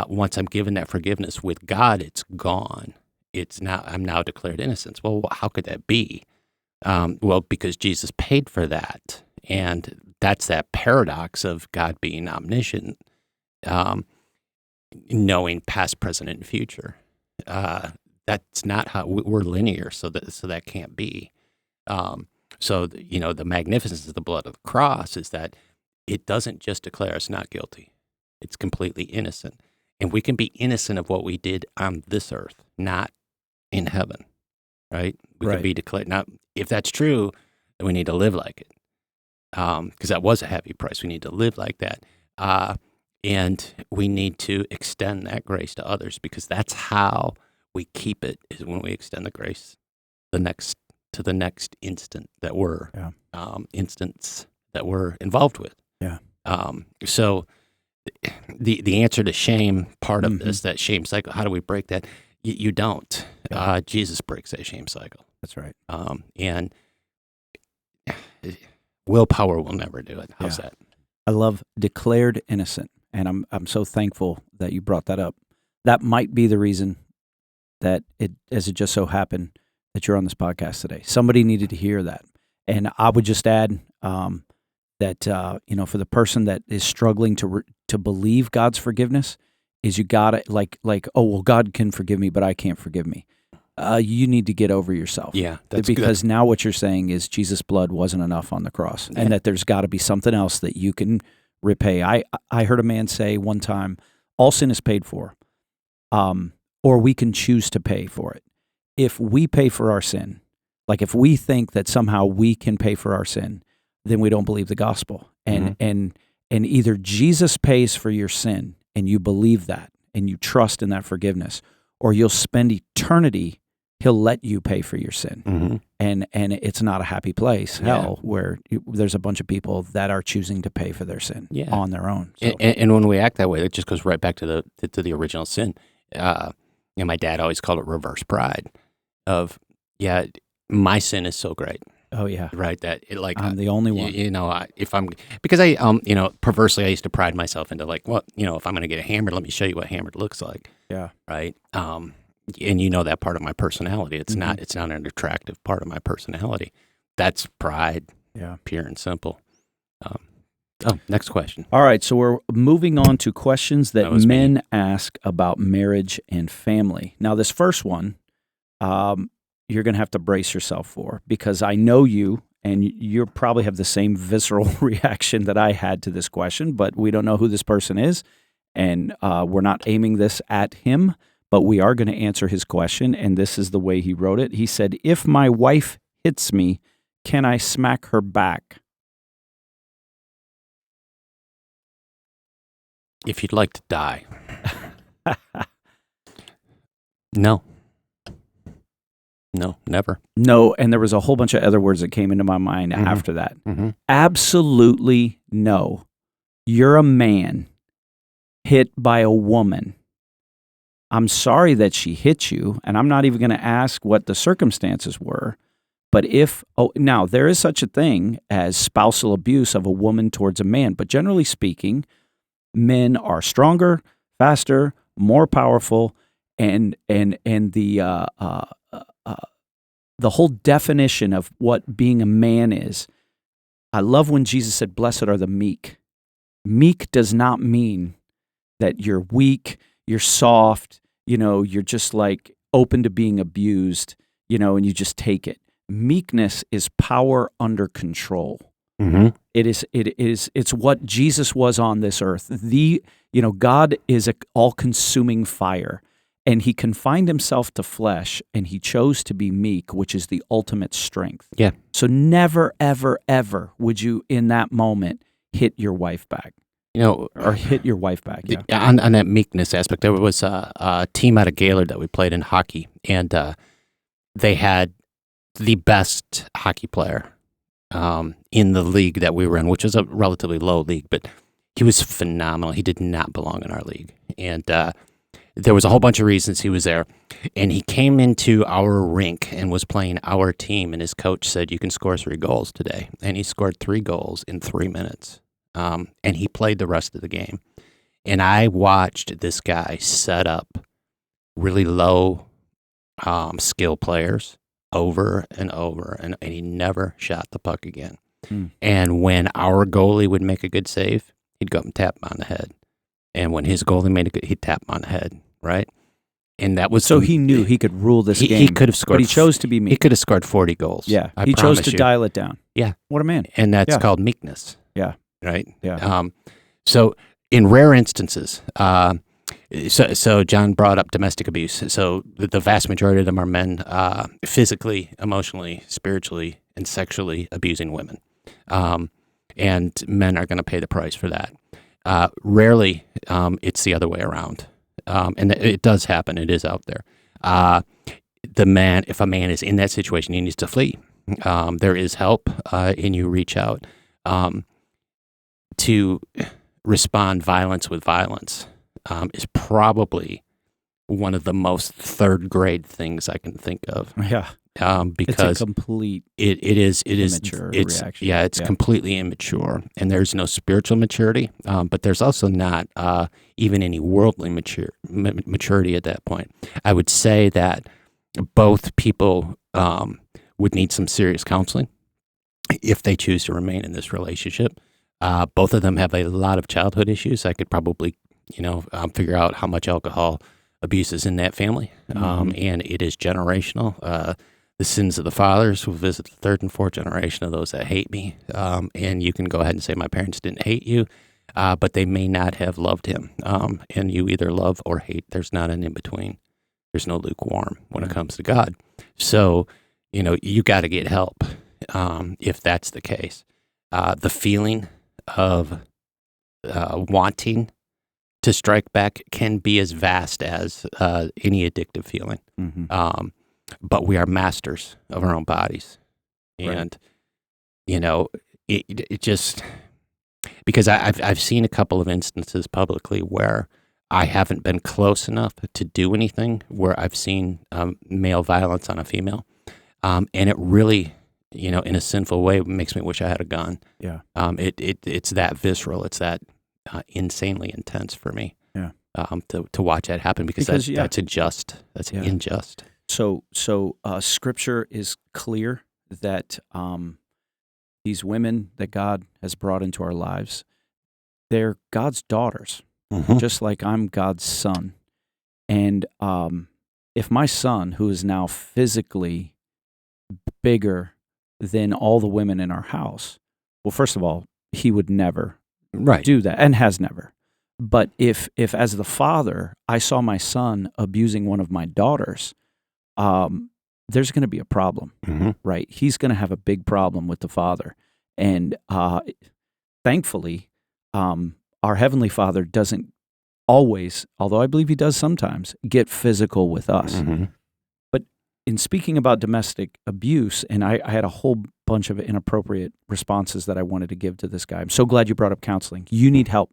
once I'm given that forgiveness with God, it's gone. I'm now declared innocent. Well, how could that be? Well, because Jesus paid for that. And that's that paradox of God being omniscient, knowing past, present, and future. That's not how we're linear, so that can't be. So the magnificence of the blood of the cross is that it doesn't just declare us not guilty; it's completely innocent, and we can be innocent of what we did on this earth, not in heaven. Right? We can be declared. Now, if that's true, then we need to live like it, because that was a heavy price. We need to live like that. And we need to extend that grace to others, because that's how we keep it, is when we extend the grace to the next instance that we're involved with. Yeah. So the answer to shame part of this, that shame cycle, how do we break that? You don't. Yeah. Jesus breaks that shame cycle. That's right. And willpower will never do it. How's that? I love declared innocent. And I'm so thankful that you brought that up. That might be the reason that it just so happened that you're on this podcast today. Somebody needed to hear that. And I would just add that for the person that is struggling to believe God's forgiveness, is you gotta like oh well, God can forgive me, but I can't forgive me. You need to get over yourself. Yeah, that's because good. Now what you're saying is Jesus' blood wasn't enough on the cross, and that there's got to be something else that you can repay. I heard a man say one time, all sin is paid for, or we can choose to pay for it. If we pay for our sin, like if we think that somehow we can pay for our sin, then we don't believe the gospel. And either Jesus pays for your sin and you believe that and you trust in that forgiveness, or you'll spend eternity, he'll let you pay for your sin. And it's not a happy place, hell, where there's a bunch of people that are choosing to pay for their sin on their own. So. And when we act that way, it just goes right back to the original sin. My dad always called it reverse pride of, my sin is so great. Oh yeah, right. That I'm the only one. Perversely, I used to pride myself into if I'm going to get hammered, let me show you what hammered looks like. Yeah. Right. And that part of my personality. It's not an attractive part of my personality. That's pride. Yeah. Pure and simple. Next question. All right, so we're moving on to questions that men ask about marriage and family. Now, this first one, you're going to have to brace yourself for, because I know you, and you probably have the same visceral reaction that I had to this question, but we don't know who this person is, and we're not aiming this at him, but we are going to answer his question, and this is the way he wrote it. He said, if my wife hits me, can I smack her back? If you'd like to die. No. No, never. No, and there was a whole bunch of other words that came into my mind after that. Absolutely no. You're a man hit by a woman. I'm sorry that she hit you, and I'm not even going to ask what the circumstances were. But now there is such a thing as spousal abuse of a woman towards a man, but generally speaking, men are stronger, faster, more powerful, and the whole definition of what being a man is. I love when Jesus said, "Blessed are the meek." Meek does not mean that you're weak, you're soft, you're just like open to being abused, and you just take it. Meekness is power under control. It's what Jesus was on this earth. God is an all-consuming fire, and he confined himself to flesh, and he chose to be meek, which is the ultimate strength. Yeah. So never, ever, ever would you, in that moment, hit your wife back. Or hit your wife back. Yeah. On that meekness aspect, there was a team out of Gaylord that we played in hockey, and they had the best hockey player in the league that we were in, which was a relatively low league, but he was phenomenal. He did not belong in our league. And there was a whole bunch of reasons he was there. And he came into our rink and was playing our team, and his coach said, "You can score 3 goals today." And he scored 3 goals in 3 minutes. And he played the rest of the game. And I watched this guy set up really low skill players over and over, and he never shot the puck again. And when our goalie would make a good save, he'd go up and tap him on the head. And when his goalie made a good, he'd tap him on the head, right? And that was so he knew he could rule this game. He could have scored, but he chose to be meek. He could have scored 40 goals. Yeah, he chose to dial it down. Yeah, what a man! And that's called meekness. Yeah, right. Yeah. So in rare instances, so John brought up domestic abuse. So the vast majority of them are men, physically, emotionally, spiritually, and sexually abusing women, and men are going to pay the price for that. Rarely, it's the other way around. And it does happen. It is out there. If a man is in that situation, he needs to flee. There is help, and you reach out to respond violence with violence is probably one of the most third-grade things I can think of. Yeah. Because it's a complete it is immature reaction. Yeah, it's completely immature, and there's no spiritual maturity, but there's also not even any worldly maturity at that point. I would say that both people would need some serious counseling if they choose to remain in this relationship. Both of them have a lot of childhood issues. I could probably, figure out how much alcohol abuse is in that family, and it is generational. The sins of the fathers will visit the 3rd and 4th generation of those that hate me. And you can go ahead and say, my parents didn't hate you, but they may not have loved him. And you either love or hate. There's not an in-between. There's no lukewarm when it comes to God. So, you got to get help if that's the case. The feeling of wanting to strike back can be as vast as any addictive feeling. But we are masters of our own bodies. And, it just, because I've seen a couple of instances publicly where I haven't been close enough to do anything, where I've seen male violence on a female. And it really, in a sinful way, makes me wish I had a gun. Yeah. It's that visceral. It's that insanely intense for me. Yeah. To watch that happen because that's unjust. That's unjust. So Scripture is clear that these women that God has brought into our lives, they're God's daughters, just like I'm God's son. And if my son, who is now physically bigger than all the women in our house, well, first of all, he would never do that, and has never. But if as the father, I saw my son abusing one of my daughters, there's going to be a problem, right? He's going to have a big problem with the Father. And thankfully, our Heavenly Father doesn't always, although I believe he does sometimes, get physical with us. But in speaking about domestic abuse, and I had a whole bunch of inappropriate responses that I wanted to give to this guy. I'm so glad you brought up counseling. You need help.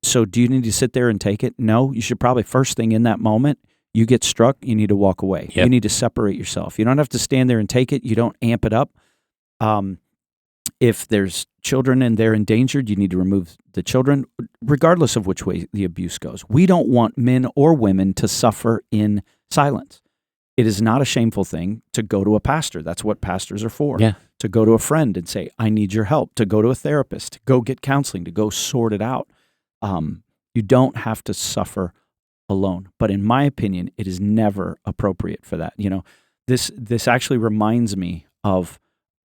So do you need to sit there and take it? No, you should probably first thing in that moment, you get struck, you need to walk away. You need to separate yourself. You don't have to stand there and take it. You don't amp it up. If there's children and they're endangered, you need to remove the children, regardless of which way the abuse goes. We don't want men or women to suffer in silence. It is not a shameful thing to go to a pastor. That's what pastors are for. To go to a friend and say, I need your help. To go to a therapist, to go get counseling, to go sort it out. You don't have to suffer alone. But in my opinion, it is never appropriate for that. This actually reminds me of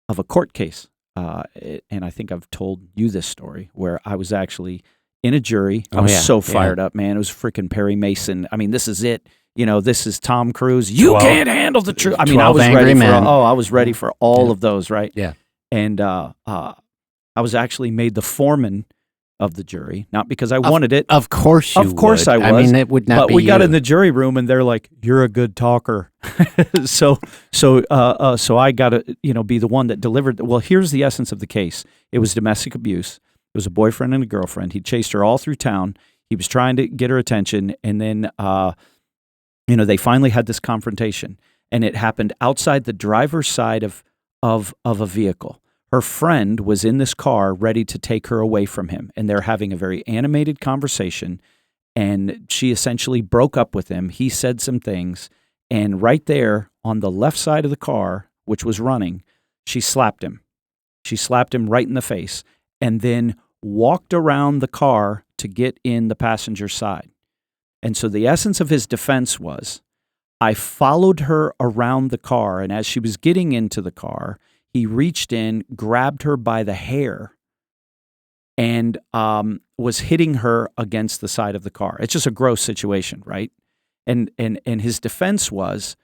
a court case. And I think I've told you this story where I was actually in a jury. I was so fired up, man. It was freaking Perry Mason. I mean, this is it. This is Tom Cruise. You can't handle the truth. I mean, I was ready I was ready for all of those, right? Yeah. And I was actually made the foreman of the jury, not because I wanted it. Of course you Of course would. I was. I mean, it would not but be we got you. in the jury room and they're like, "You're a good talker." so I got to be the one that delivered. Well, here's the essence of the case. It was domestic abuse. It was a boyfriend and a girlfriend. He chased her all through town. He was trying to get her attention, and then they finally had this confrontation, and it happened outside the driver's side of a vehicle. Her friend was in this car ready to take her away from him, and they're having a very animated conversation, and she essentially broke up with him. He said some things, and right there on the left side of the car, which was running, she slapped him. She slapped him right in the face, and then walked around the car to get in the passenger side. And so the essence of his defense was, I followed her around the car, and as she was getting into the car, he reached in, grabbed her by the hair, and was hitting her against the side of the car. It's just a gross situation, right? And his defense was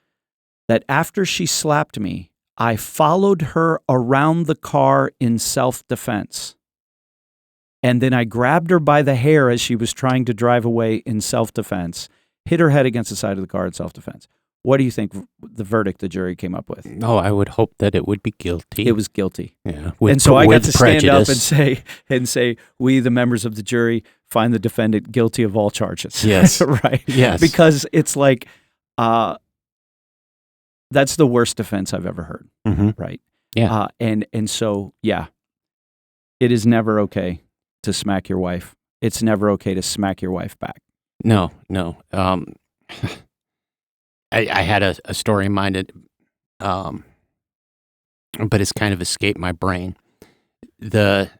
that after she slapped me, I followed her around the car in self-defense. And then I grabbed her by the hair as she was trying to drive away in self-defense, hit her head against the side of the car in self-defense. What do you think the verdict the jury came up with? Oh, I would hope that it would be guilty. It was guilty. Yeah. And so I got to stand up prejudice. and say, we, the members of the jury, find the defendant guilty of all charges. Yes. Right? Yes. Because it's like, that's the worst defense I've ever heard. Mm-hmm. Right? Yeah. And so, yeah, it is never okay to smack your wife. It's never okay to smack your wife back. No. I had a story in mind, but it's kind of escaped my brain. There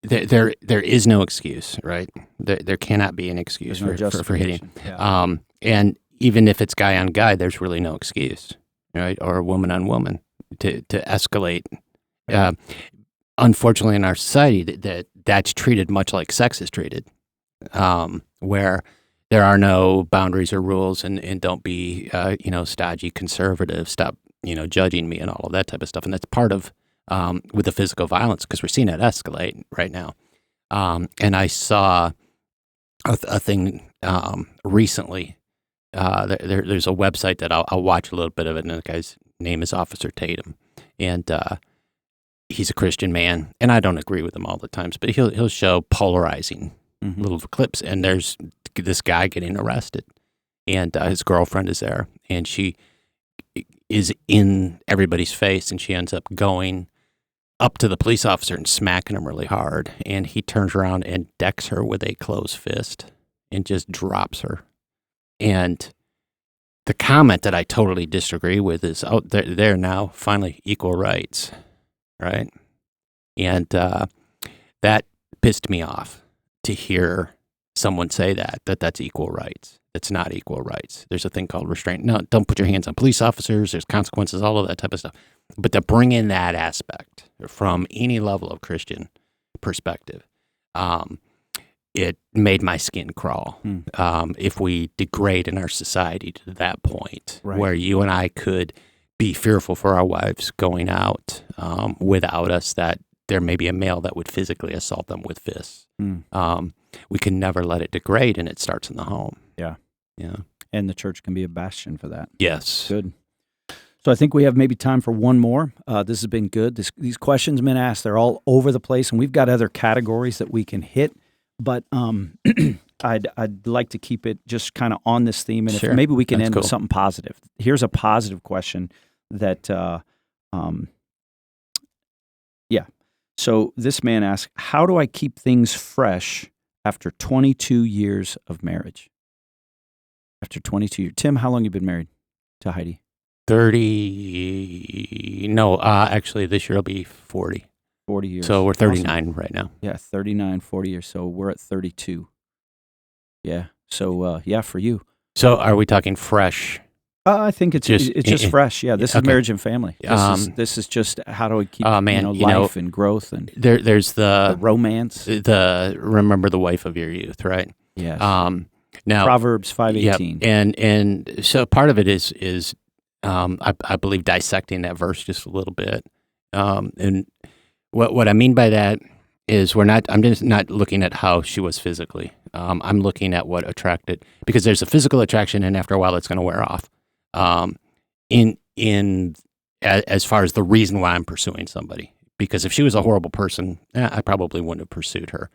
is no excuse, right? There cannot be an excuse for hitting. Yeah. And even if it's guy on guy, there's really no excuse, right? Or woman on woman to escalate. Unfortunately, in our society, that's treated much like sex is treated, where there are no boundaries or rules, and don't be, stodgy, conservative, stop, judging me and all of that type of stuff. And that's part of, with the physical violence, because we're seeing it escalate right now. And I saw a thing recently. There's a website that I'll watch a little bit of it, and the guy's name is Officer Tatum. And he's a Christian man, and I don't agree with him all the times, but he'll show polarizing little clips, and there's this guy getting arrested, and his girlfriend is there, and she is in everybody's face, and she ends up going up to the police officer and smacking him really hard, and he turns around and decks her with a closed fist and just drops her. And the comment that I totally disagree with is, oh, they're now finally equal rights, right? And that pissed me off to hear someone say that's equal rights. It's not equal rights. There's a thing called restraint. No, don't put your hands on police officers. There's consequences, all of that type of stuff. But to bring in that aspect from any level of Christian perspective, it made my skin crawl. If we degrade in our society to that point, right, where you and I could be fearful for our wives going out without us, that there may be a male that would physically assault them with fists. We can never let it degrade, and it starts in the home. Yeah. Yeah. And the church can be a bastion for that. Yes. Good. So I think we have maybe time for one more. This has been good. These questions been asked, they're all over the place, and we've got other categories that we can hit. But I'd like to keep it just kind of on this theme, and sure, if maybe we can end with something positive. Here's a positive question that, So this man asks, how do I keep things fresh after 22 years of marriage? After 22 years. Tim, how long have you been married to Heidi? 30, no, actually this year will be 40. 40 years. So we're 39 awesome. Right now. Yeah, 39, 40 years. So we're at 32. Yeah. So, for you. So are we talking fresh? I think it's just fresh. Yeah, this is marriage and family. This is just how do we keep life and growth and there's the romance. Remember the wife of your youth, right? Yes. Now Proverbs 5:18. And so part of it is I believe dissecting that verse just a little bit. And what I mean by that I'm just not looking at how she was physically. I'm looking at what attracted, because there's a physical attraction, and after a while, it's going to wear off. As far as the reason why I'm pursuing somebody, because if she was a horrible person, I probably wouldn't have pursued her.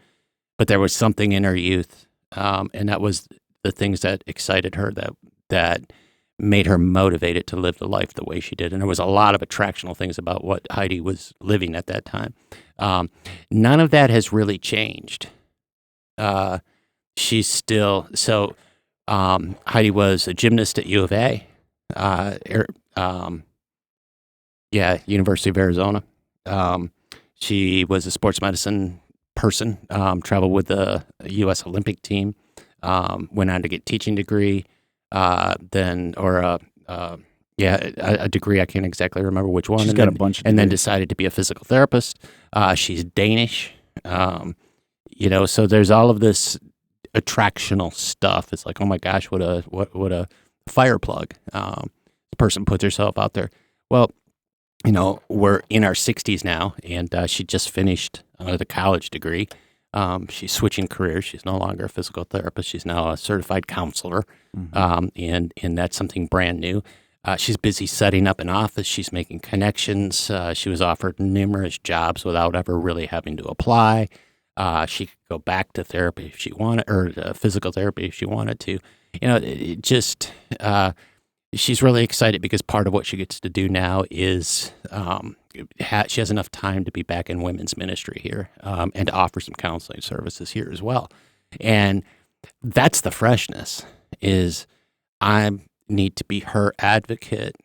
But there was something in her youth, and that was the things that excited her, that made her motivated to live the life the way she did. And there was a lot of attractional things about what Heidi was living at that time. None of that has really changed. She's still, so Heidi was a gymnast at U of A, University of Arizona. She was a sports medicine person, traveled with the U.S. Olympic team, went on to get teaching degree, a degree. I can't exactly remember which one. She's got a bunch of and then degrees. decided to be a physical therapist. She's Danish, so there's all of this attractional stuff. It's like, oh my gosh, what a fire plug. The person puts herself out there. Well, we're in our 60s now, and she just finished the college degree. She's switching careers. She's no longer a physical therapist. She's now a certified counselor, and that's something brand new. She's busy setting up an office. She's making connections. She was offered numerous jobs without ever really having to apply. She could go back to therapy if she wanted, or physical therapy if she wanted to. She's really excited because part of what she gets to do now is she has enough time to be back in women's ministry here, and to offer some counseling services here as well. And that's the freshness, is I need to be her advocate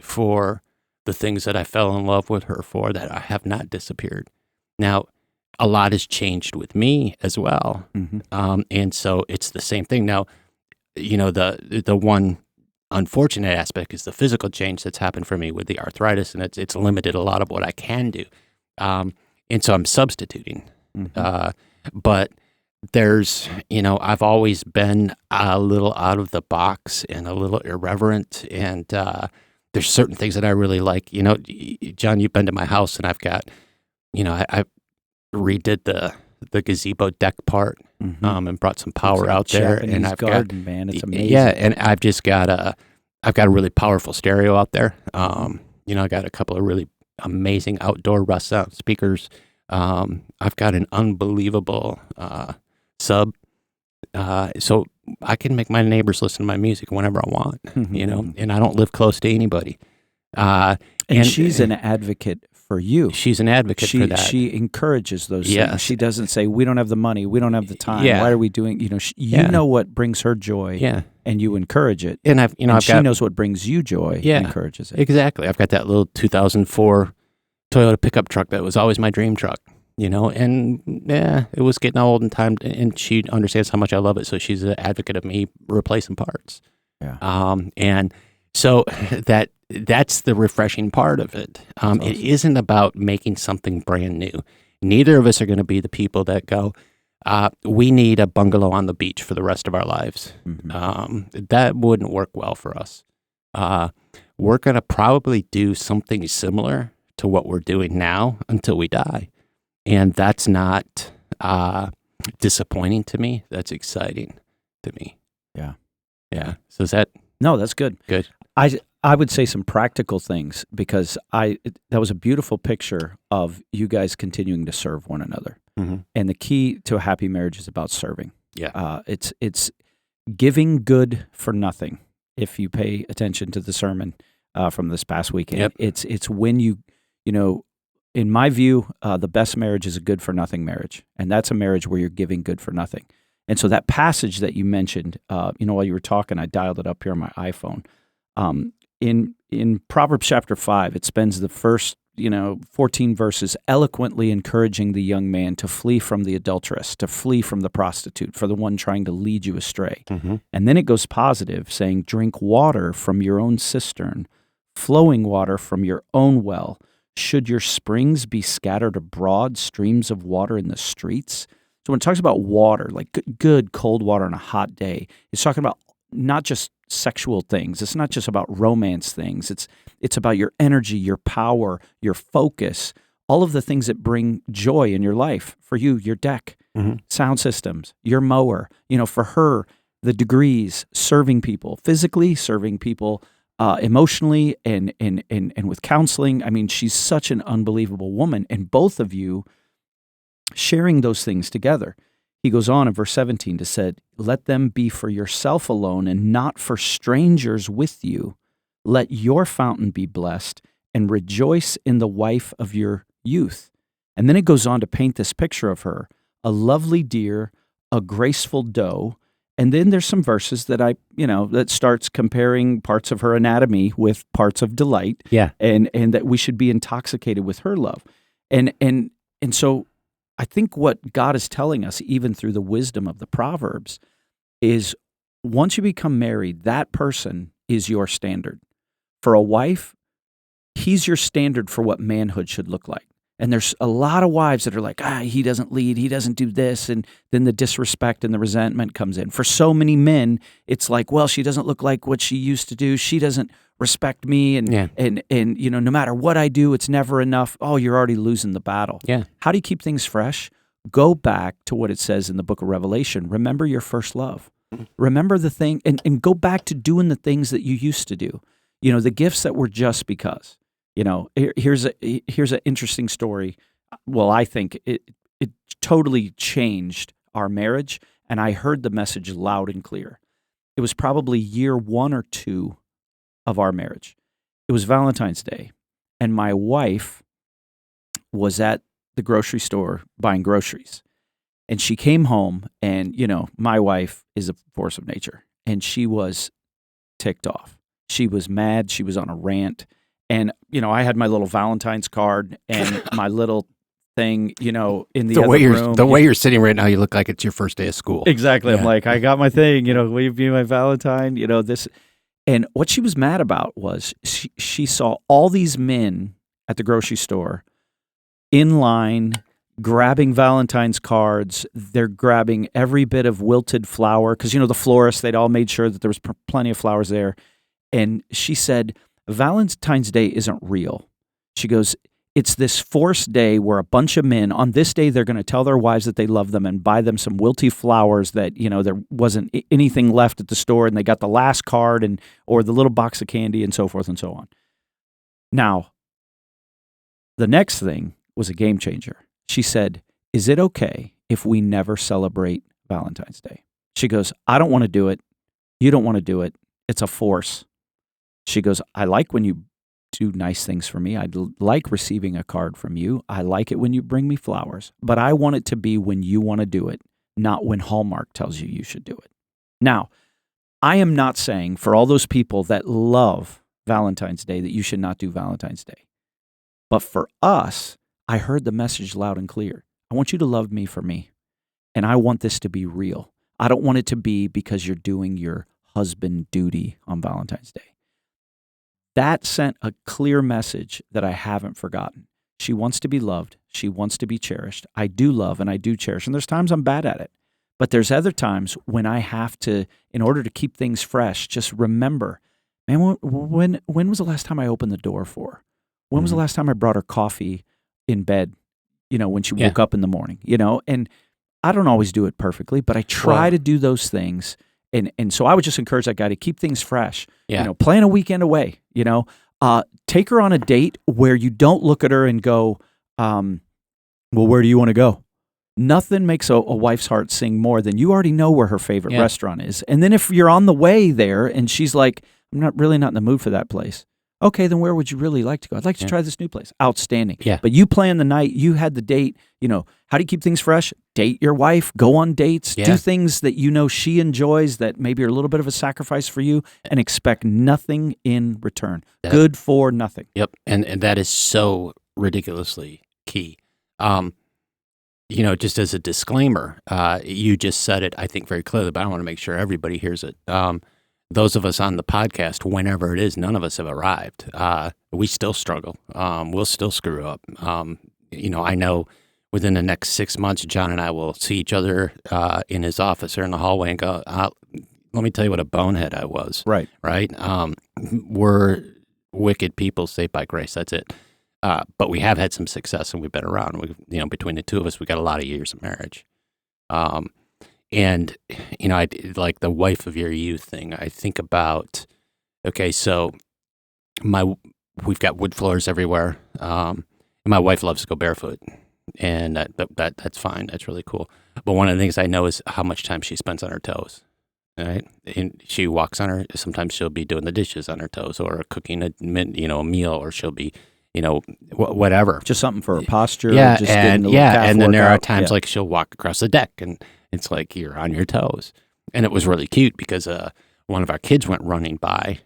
for the things that I fell in love with her for, that I have not disappeared. Now, a lot has changed with me as well. And so it's the same thing. Now, the one unfortunate aspect is the physical change that's happened for me with the arthritis, and it's limited a lot of what I can do. And so I'm substituting. But there's, I've always been a little out of the box and a little irreverent, and there's certain things that I really like. John, you've been to my house, and I've got, I redid the gazebo deck part, and brought some power out there. Japanese and I've garden, man, it's amazing. Yeah, and I've just got I've got a really powerful stereo out there. I got a couple of really amazing outdoor Russ sound speakers. I've got an unbelievable sub, so I can make my neighbors listen to my music whenever I want. And I don't live close to anybody. And she's an advocate for you. She's an advocate for that. She encourages those things. She doesn't say, we don't have the money, we don't have the time, why are we doing, you know what brings her joy, and you encourage it. And she knows what brings you joy and encourages it. Exactly. I've got that little 2004 Toyota pickup truck that was always my dream truck, and it was getting old in time, and she understands how much I love it, so she's an advocate of me replacing parts. And so that's the refreshing part of it. Awesome. It isn't about making something brand new. Neither of us are going to be the people that go, we need a bungalow on the beach for the rest of our lives. That wouldn't work well for us. We're going to probably do something similar to what we're doing now until we die. And that's not disappointing to me. That's exciting to me. Yeah. So is that... No, that's good. Good. I would say some practical things, because that was a beautiful picture of you guys continuing to serve one another. And the key to a happy marriage is about serving. It's giving good for nothing. If you pay attention to the sermon from this past weekend, it's when in my view, the best marriage is a good for nothing marriage, and that's a marriage where you're giving good for nothing. And so that passage that you mentioned, while you were talking, I dialed it up here on my iPhone. In Proverbs chapter 5, it spends the first 14 verses eloquently encouraging the young man to flee from the adulteress, to flee from the prostitute, for the one trying to lead you astray. And then it goes positive, saying, drink water from your own cistern, flowing water from your own well. Should your springs be scattered abroad, streams of water in the streets? So when it talks about water, like good cold water on a hot day, it's talking about not just sexual things. It's not just about romance things. It's about your energy, your power, your focus. all of the things that bring joy in your life. For you, your deck, sound systems, your mower. For her, the degrees, serving people, physically serving people, emotionally, and with counseling. I mean, she's such an unbelievable woman, and both of you sharing those things together. He goes on in verse 17 to say, let them be for yourself alone and not for strangers with you. Let your fountain be blessed and rejoice in the wife of your youth. And then it goes on to paint this picture of her, a lovely deer, a graceful doe. And then there's some verses that that starts comparing parts of her anatomy with parts of delight. Yeah. And that we should be intoxicated with her love. And so I think what God is telling us, even through the wisdom of the Proverbs, is once you become married, that person is your standard. For a wife, he's your standard for what manhood should look like. And there's a lot of wives that are like, he doesn't lead, he doesn't do this, and then the disrespect and the resentment comes in. For so many men, it's like, well, she doesn't look like what she used to do. She doesn't respect me, and no matter what I do, it's never enough. Oh, you're already losing the battle. Yeah. How do you keep things fresh? Go back to what it says in the book of Revelation. Remember your first love. Remember the thing, and go back to doing the things that you used to do. The gifts that were just because. Here's an interesting story. Well, I think it totally changed our marriage, and I heard the message loud and clear. It was probably year 1 or 2 of our marriage. It was Valentine's Day, and my wife was at the grocery store buying groceries, and she came home, and my wife is a force of nature, and she was ticked off. She was mad. She was on a rant. And, I had my little Valentine's card and my little thing, in the other room. The way you're sitting right now, you look like it's your first day of school. Exactly. Yeah. I'm like, I got my thing, will you be my Valentine? This. And what she was mad about was she saw all these men at the grocery store in line, grabbing Valentine's cards. They're grabbing every bit of wilted flower because, the florists, they'd all made sure that there was plenty of flowers there. And she said, Valentine's Day isn't real. She goes, it's this forced day where a bunch of men, on this day, they're going to tell their wives that they love them and buy them some wilty flowers that, there wasn't anything left at the store, and they got the last card or the little box of candy and so forth and so on. Now, the next thing was a game changer. She said, is it okay if we never celebrate Valentine's Day? She goes, I don't want to do it. You don't want to do it. It's a force. She goes, I like when you do nice things for me. I like receiving a card from you. I like it when you bring me flowers. But I want it to be when you want to do it, not when Hallmark tells you you should do it. Now, I am not saying for all those people that love Valentine's Day that you should not do Valentine's Day. But for us, I heard the message loud and clear. I want you to love me for me. And I want this to be real. I don't want it to be because you're doing your husband duty on Valentine's Day. That sent a clear message that I haven't forgotten. She wants to be loved. She wants to be cherished. I do love and I do cherish. And there's times I'm bad at it. But there's other times when I have to, in order to keep things fresh, just remember, man, when was the last time I opened the door for her? When was the last time I brought her coffee in bed, when she woke up in the morning, And I don't always do it perfectly, but I try to do those things. And so I would just encourage that guy to keep things fresh. Yeah. Plan a weekend away. Take her on a date where you don't look at her and go, well, where do you want to go? Nothing makes a wife's heart sing more than you already know where her favorite restaurant is. And then if you're on the way there and she's like, I'm not in the mood for that place. Okay, then where would you really like to go? I'd like to try this new place. Outstanding. Yeah. But you plan the night, you had the date, how do you keep things fresh? Date your wife, go on dates, do things that she enjoys that maybe are a little bit of a sacrifice for you, and expect nothing in return. Good for nothing. Yep, and that is so ridiculously key. Just as a disclaimer, you just said it, I think, very clearly, but I want to make sure everybody hears it. Those of us on the podcast, whenever it is, none of us have arrived. We still struggle. We'll still screw up. I know within the next 6 months, John and I will see each other in his office or in the hallway and go, let me tell you what a bonehead I was. Right. Right? We're wicked people saved by grace. That's it. But we have had some success, and we've been around. Between the two of us, we got a lot of years of marriage. And I like the wife of your youth thing. I think about, okay, so we've got wood floors everywhere. And my wife loves to go barefoot, and that's fine. That's really cool. But one of the things I know is how much time she spends on her toes. Right, and she walks on her. Sometimes she'll be doing the dishes on her toes, or cooking a meal, or she'll be, whatever. Just something for her posture. Yeah, just and and then there are times like she'll walk across the deck, and it's like you're on your toes. And it was really cute because one of our kids went running by.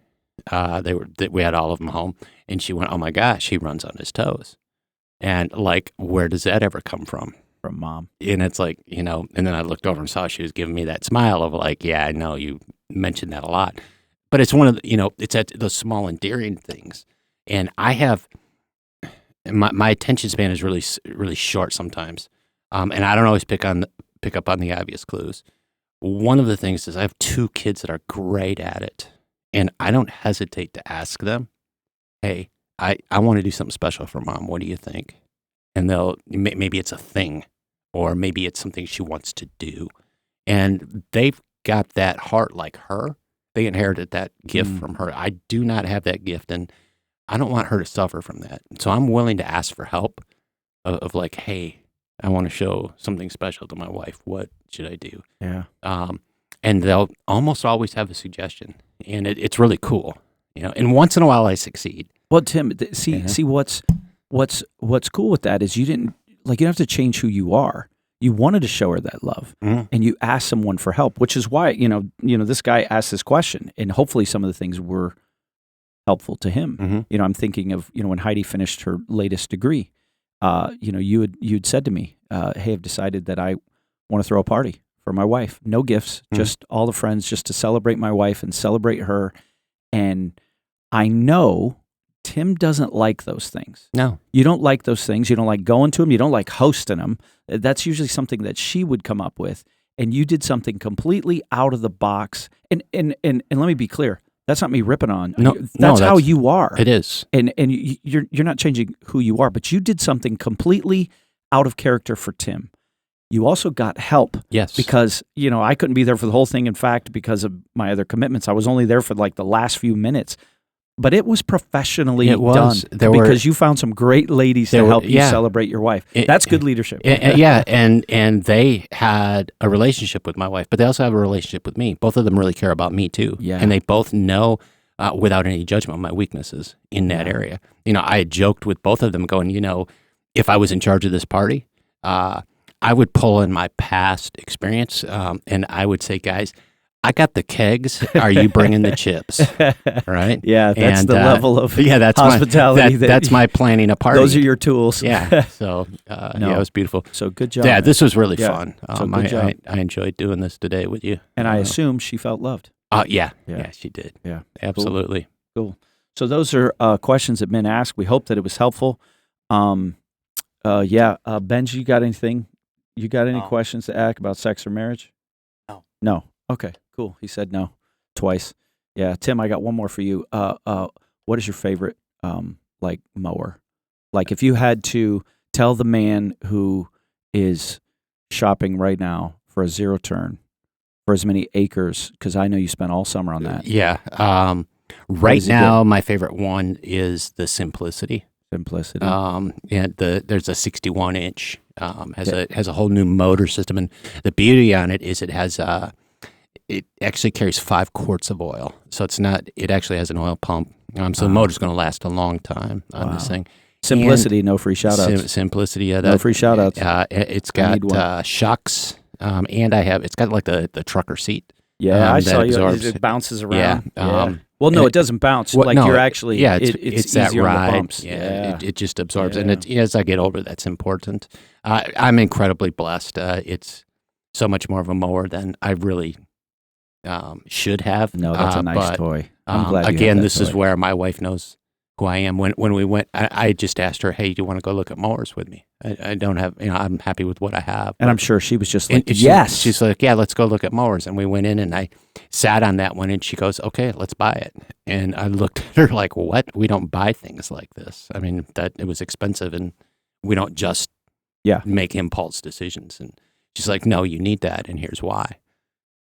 We had all of them home, and she went, "Oh my gosh, he runs on his toes." And like, where does that ever come from? From mom. And it's like, and then I looked over and saw she was giving me that smile of like, yeah, I know you mentioned that a lot. But it's one of the, it's at those small endearing things. And I have, my attention span is really, really short sometimes. And I don't always pick up on the obvious clues. One of the things is I have 2 kids that are great at it. And I don't hesitate to ask them, hey, I want to do something special for mom. What do you think? And maybe it's a thing, or maybe it's something she wants to do. And they've got that heart like her. They inherited that gift from her. I do not have that gift, and I don't want her to suffer from that. So I'm willing to ask for help of like, hey, I want to show something special to my wife. What should I do? Yeah. And they'll almost always have a suggestion, and it's really cool. And once in a while I succeed. Well, Tim, see what's cool with that is you don't have to change who you are. You wanted to show her that love, and you asked someone for help, which is why this guy asked this question, and hopefully some of the things were helpful to him. I'm thinking of when Heidi finished her latest degree. You'd said to me, "Hey, I've decided that I want to throw a party for my wife. No gifts, just all the friends, just to celebrate my wife and celebrate her." And I know Tim doesn't like those things. No. You don't like those things. You don't like going to them. You don't like hosting them. That's usually something that she would come up with. And you did something completely out of the box. And let me be clear. That's not me ripping on. No, that's how you are. It is. And you're not changing who you are, but you did something completely out of character for Tim. You also got help. Yes. Because, I couldn't be there for the whole thing. In fact, because of my other commitments, I was only there for like the last few minutes. But it was professionally done because you found some great ladies to help you celebrate your wife. That's good leadership. And they had a relationship with my wife, but they also have a relationship with me. Both of them really care about me too. Yeah. And they both know without any judgment my weaknesses in that area. I had joked with both of them going, if I was in charge of this party, I would pull in my past experience and I would say, guys, I got the kegs. Are you bringing the chips? Right? Yeah, that's the level of that's hospitality. That's my planning a party. Those are your tools. Yeah. So, it was beautiful. So good job. Yeah, this was really fun. So good job. I enjoyed doing this today with you. And I assume she felt loved. Yeah, she did. Yeah. Absolutely. Cool. So those are questions that men ask. We hope that it was helpful. Benji, you got anything? You got any questions to ask about sex or marriage? No. Okay, cool. He said no twice. Yeah, Tim, I got one more for you. What is your favorite mower? Like if you had to tell the man who is shopping right now for a zero turn for as many acres, because I know you spent all summer on that. Yeah. Right now, my favorite one is the Simplicity. Simplicity. There's a 61-inch. Has a whole new motor system, and the beauty on it is it actually carries 5 quarts of oil. So it actually has an oil pump. So the motor's going to last a long time on this thing. Simplicity, no free shout-outs. Simplicity, no free shout-outs. It's got shocks, and it's got like the trucker seat. Yeah, I saw you. It bounces around. Yeah. Well, no, it doesn't bounce. You're actually, it's that easier ride. on the bumps. Yeah. It just absorbs. And as I get older, that's important. I'm incredibly blessed. It's so much more of a mower than I really should have. No, that's a nice toy. I'm glad you again, have that this toy. is where my wife knows who I am. When we went, I just asked her, "Hey, do you want to go look at mowers with me? I don't have, I'm happy with what I have." And I'm sure she was just like, and yes. She's like, "Yeah, let's go look at mowers." And we went in, and I sat on that one, and she goes, "Okay, let's buy it." And I looked at her like, "What? We don't buy things like this. I mean, that it was expensive, and we don't just make impulse decisions." And she's like, "No, you need that, and here's why."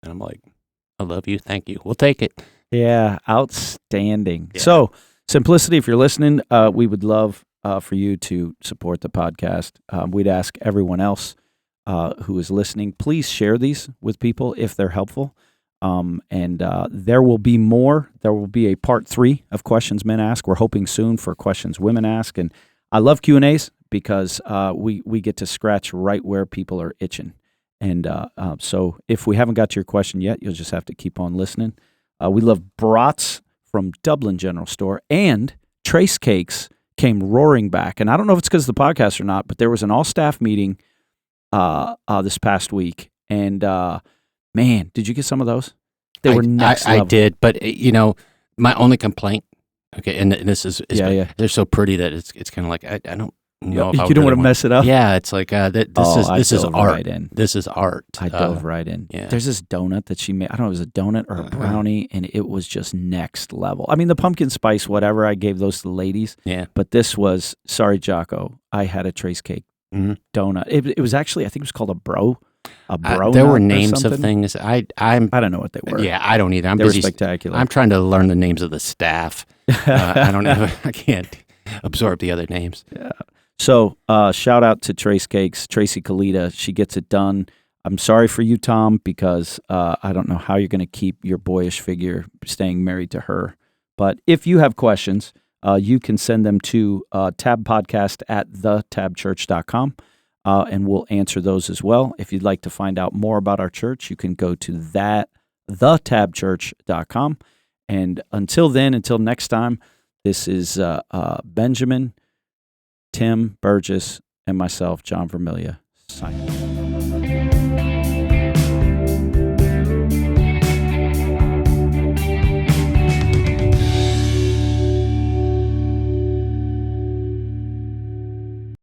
And I'm like, "I love you. Thank you. We'll take it." Yeah, outstanding. Yeah. So, Simplicity, if you're listening, we would love for you to support the podcast. We'd ask everyone else who is listening, please share these with people if they're helpful. And there will be more. There will be a part 3 of Questions Men Ask. We're hoping soon for Questions Women Ask. And I love Q&As because we get to scratch right where people are itching. And so if we haven't got to your question yet, you'll just have to keep on listening. We love brats from Dublin General Store, and Trace Cakes came roaring back. And I don't know if it's because of the podcast or not, but there was an all-staff meeting this past week. And man, did you get some of those? They were next level. I did, but my only complaint, okay, and this is they're so pretty that it's kind of like I don't know if you don't want to mess it up. Yeah, it's like this is art. Right this is art. I dove right in. Yeah. There's this donut that she made. I don't know if it was a donut or a brownie, and it was just next level. I mean, the pumpkin spice, whatever, I gave those to the ladies. Yeah. But this was, sorry, Jocko, I had a Trace Cake donut. It was actually, I think it was called a bro. There were names of things. I don't know what they were. Yeah, I don't either. They were spectacular. I'm trying to learn the names of the staff. I don't know. I can't absorb the other names. Yeah. So shout out to Trace Cakes, Tracy Kalita. She gets it done. I'm sorry for you, Tom, because I don't know how you're going to keep your boyish figure staying married to her. But if you have questions, you can send them to tabpodcast@thetabchurch.com, and we'll answer those as well. If you'd like to find out more about our church, you can go to thetabchurch.com. And until next time, this is Benjamin, Tim Burgess, and myself, John Vermilia, signing off.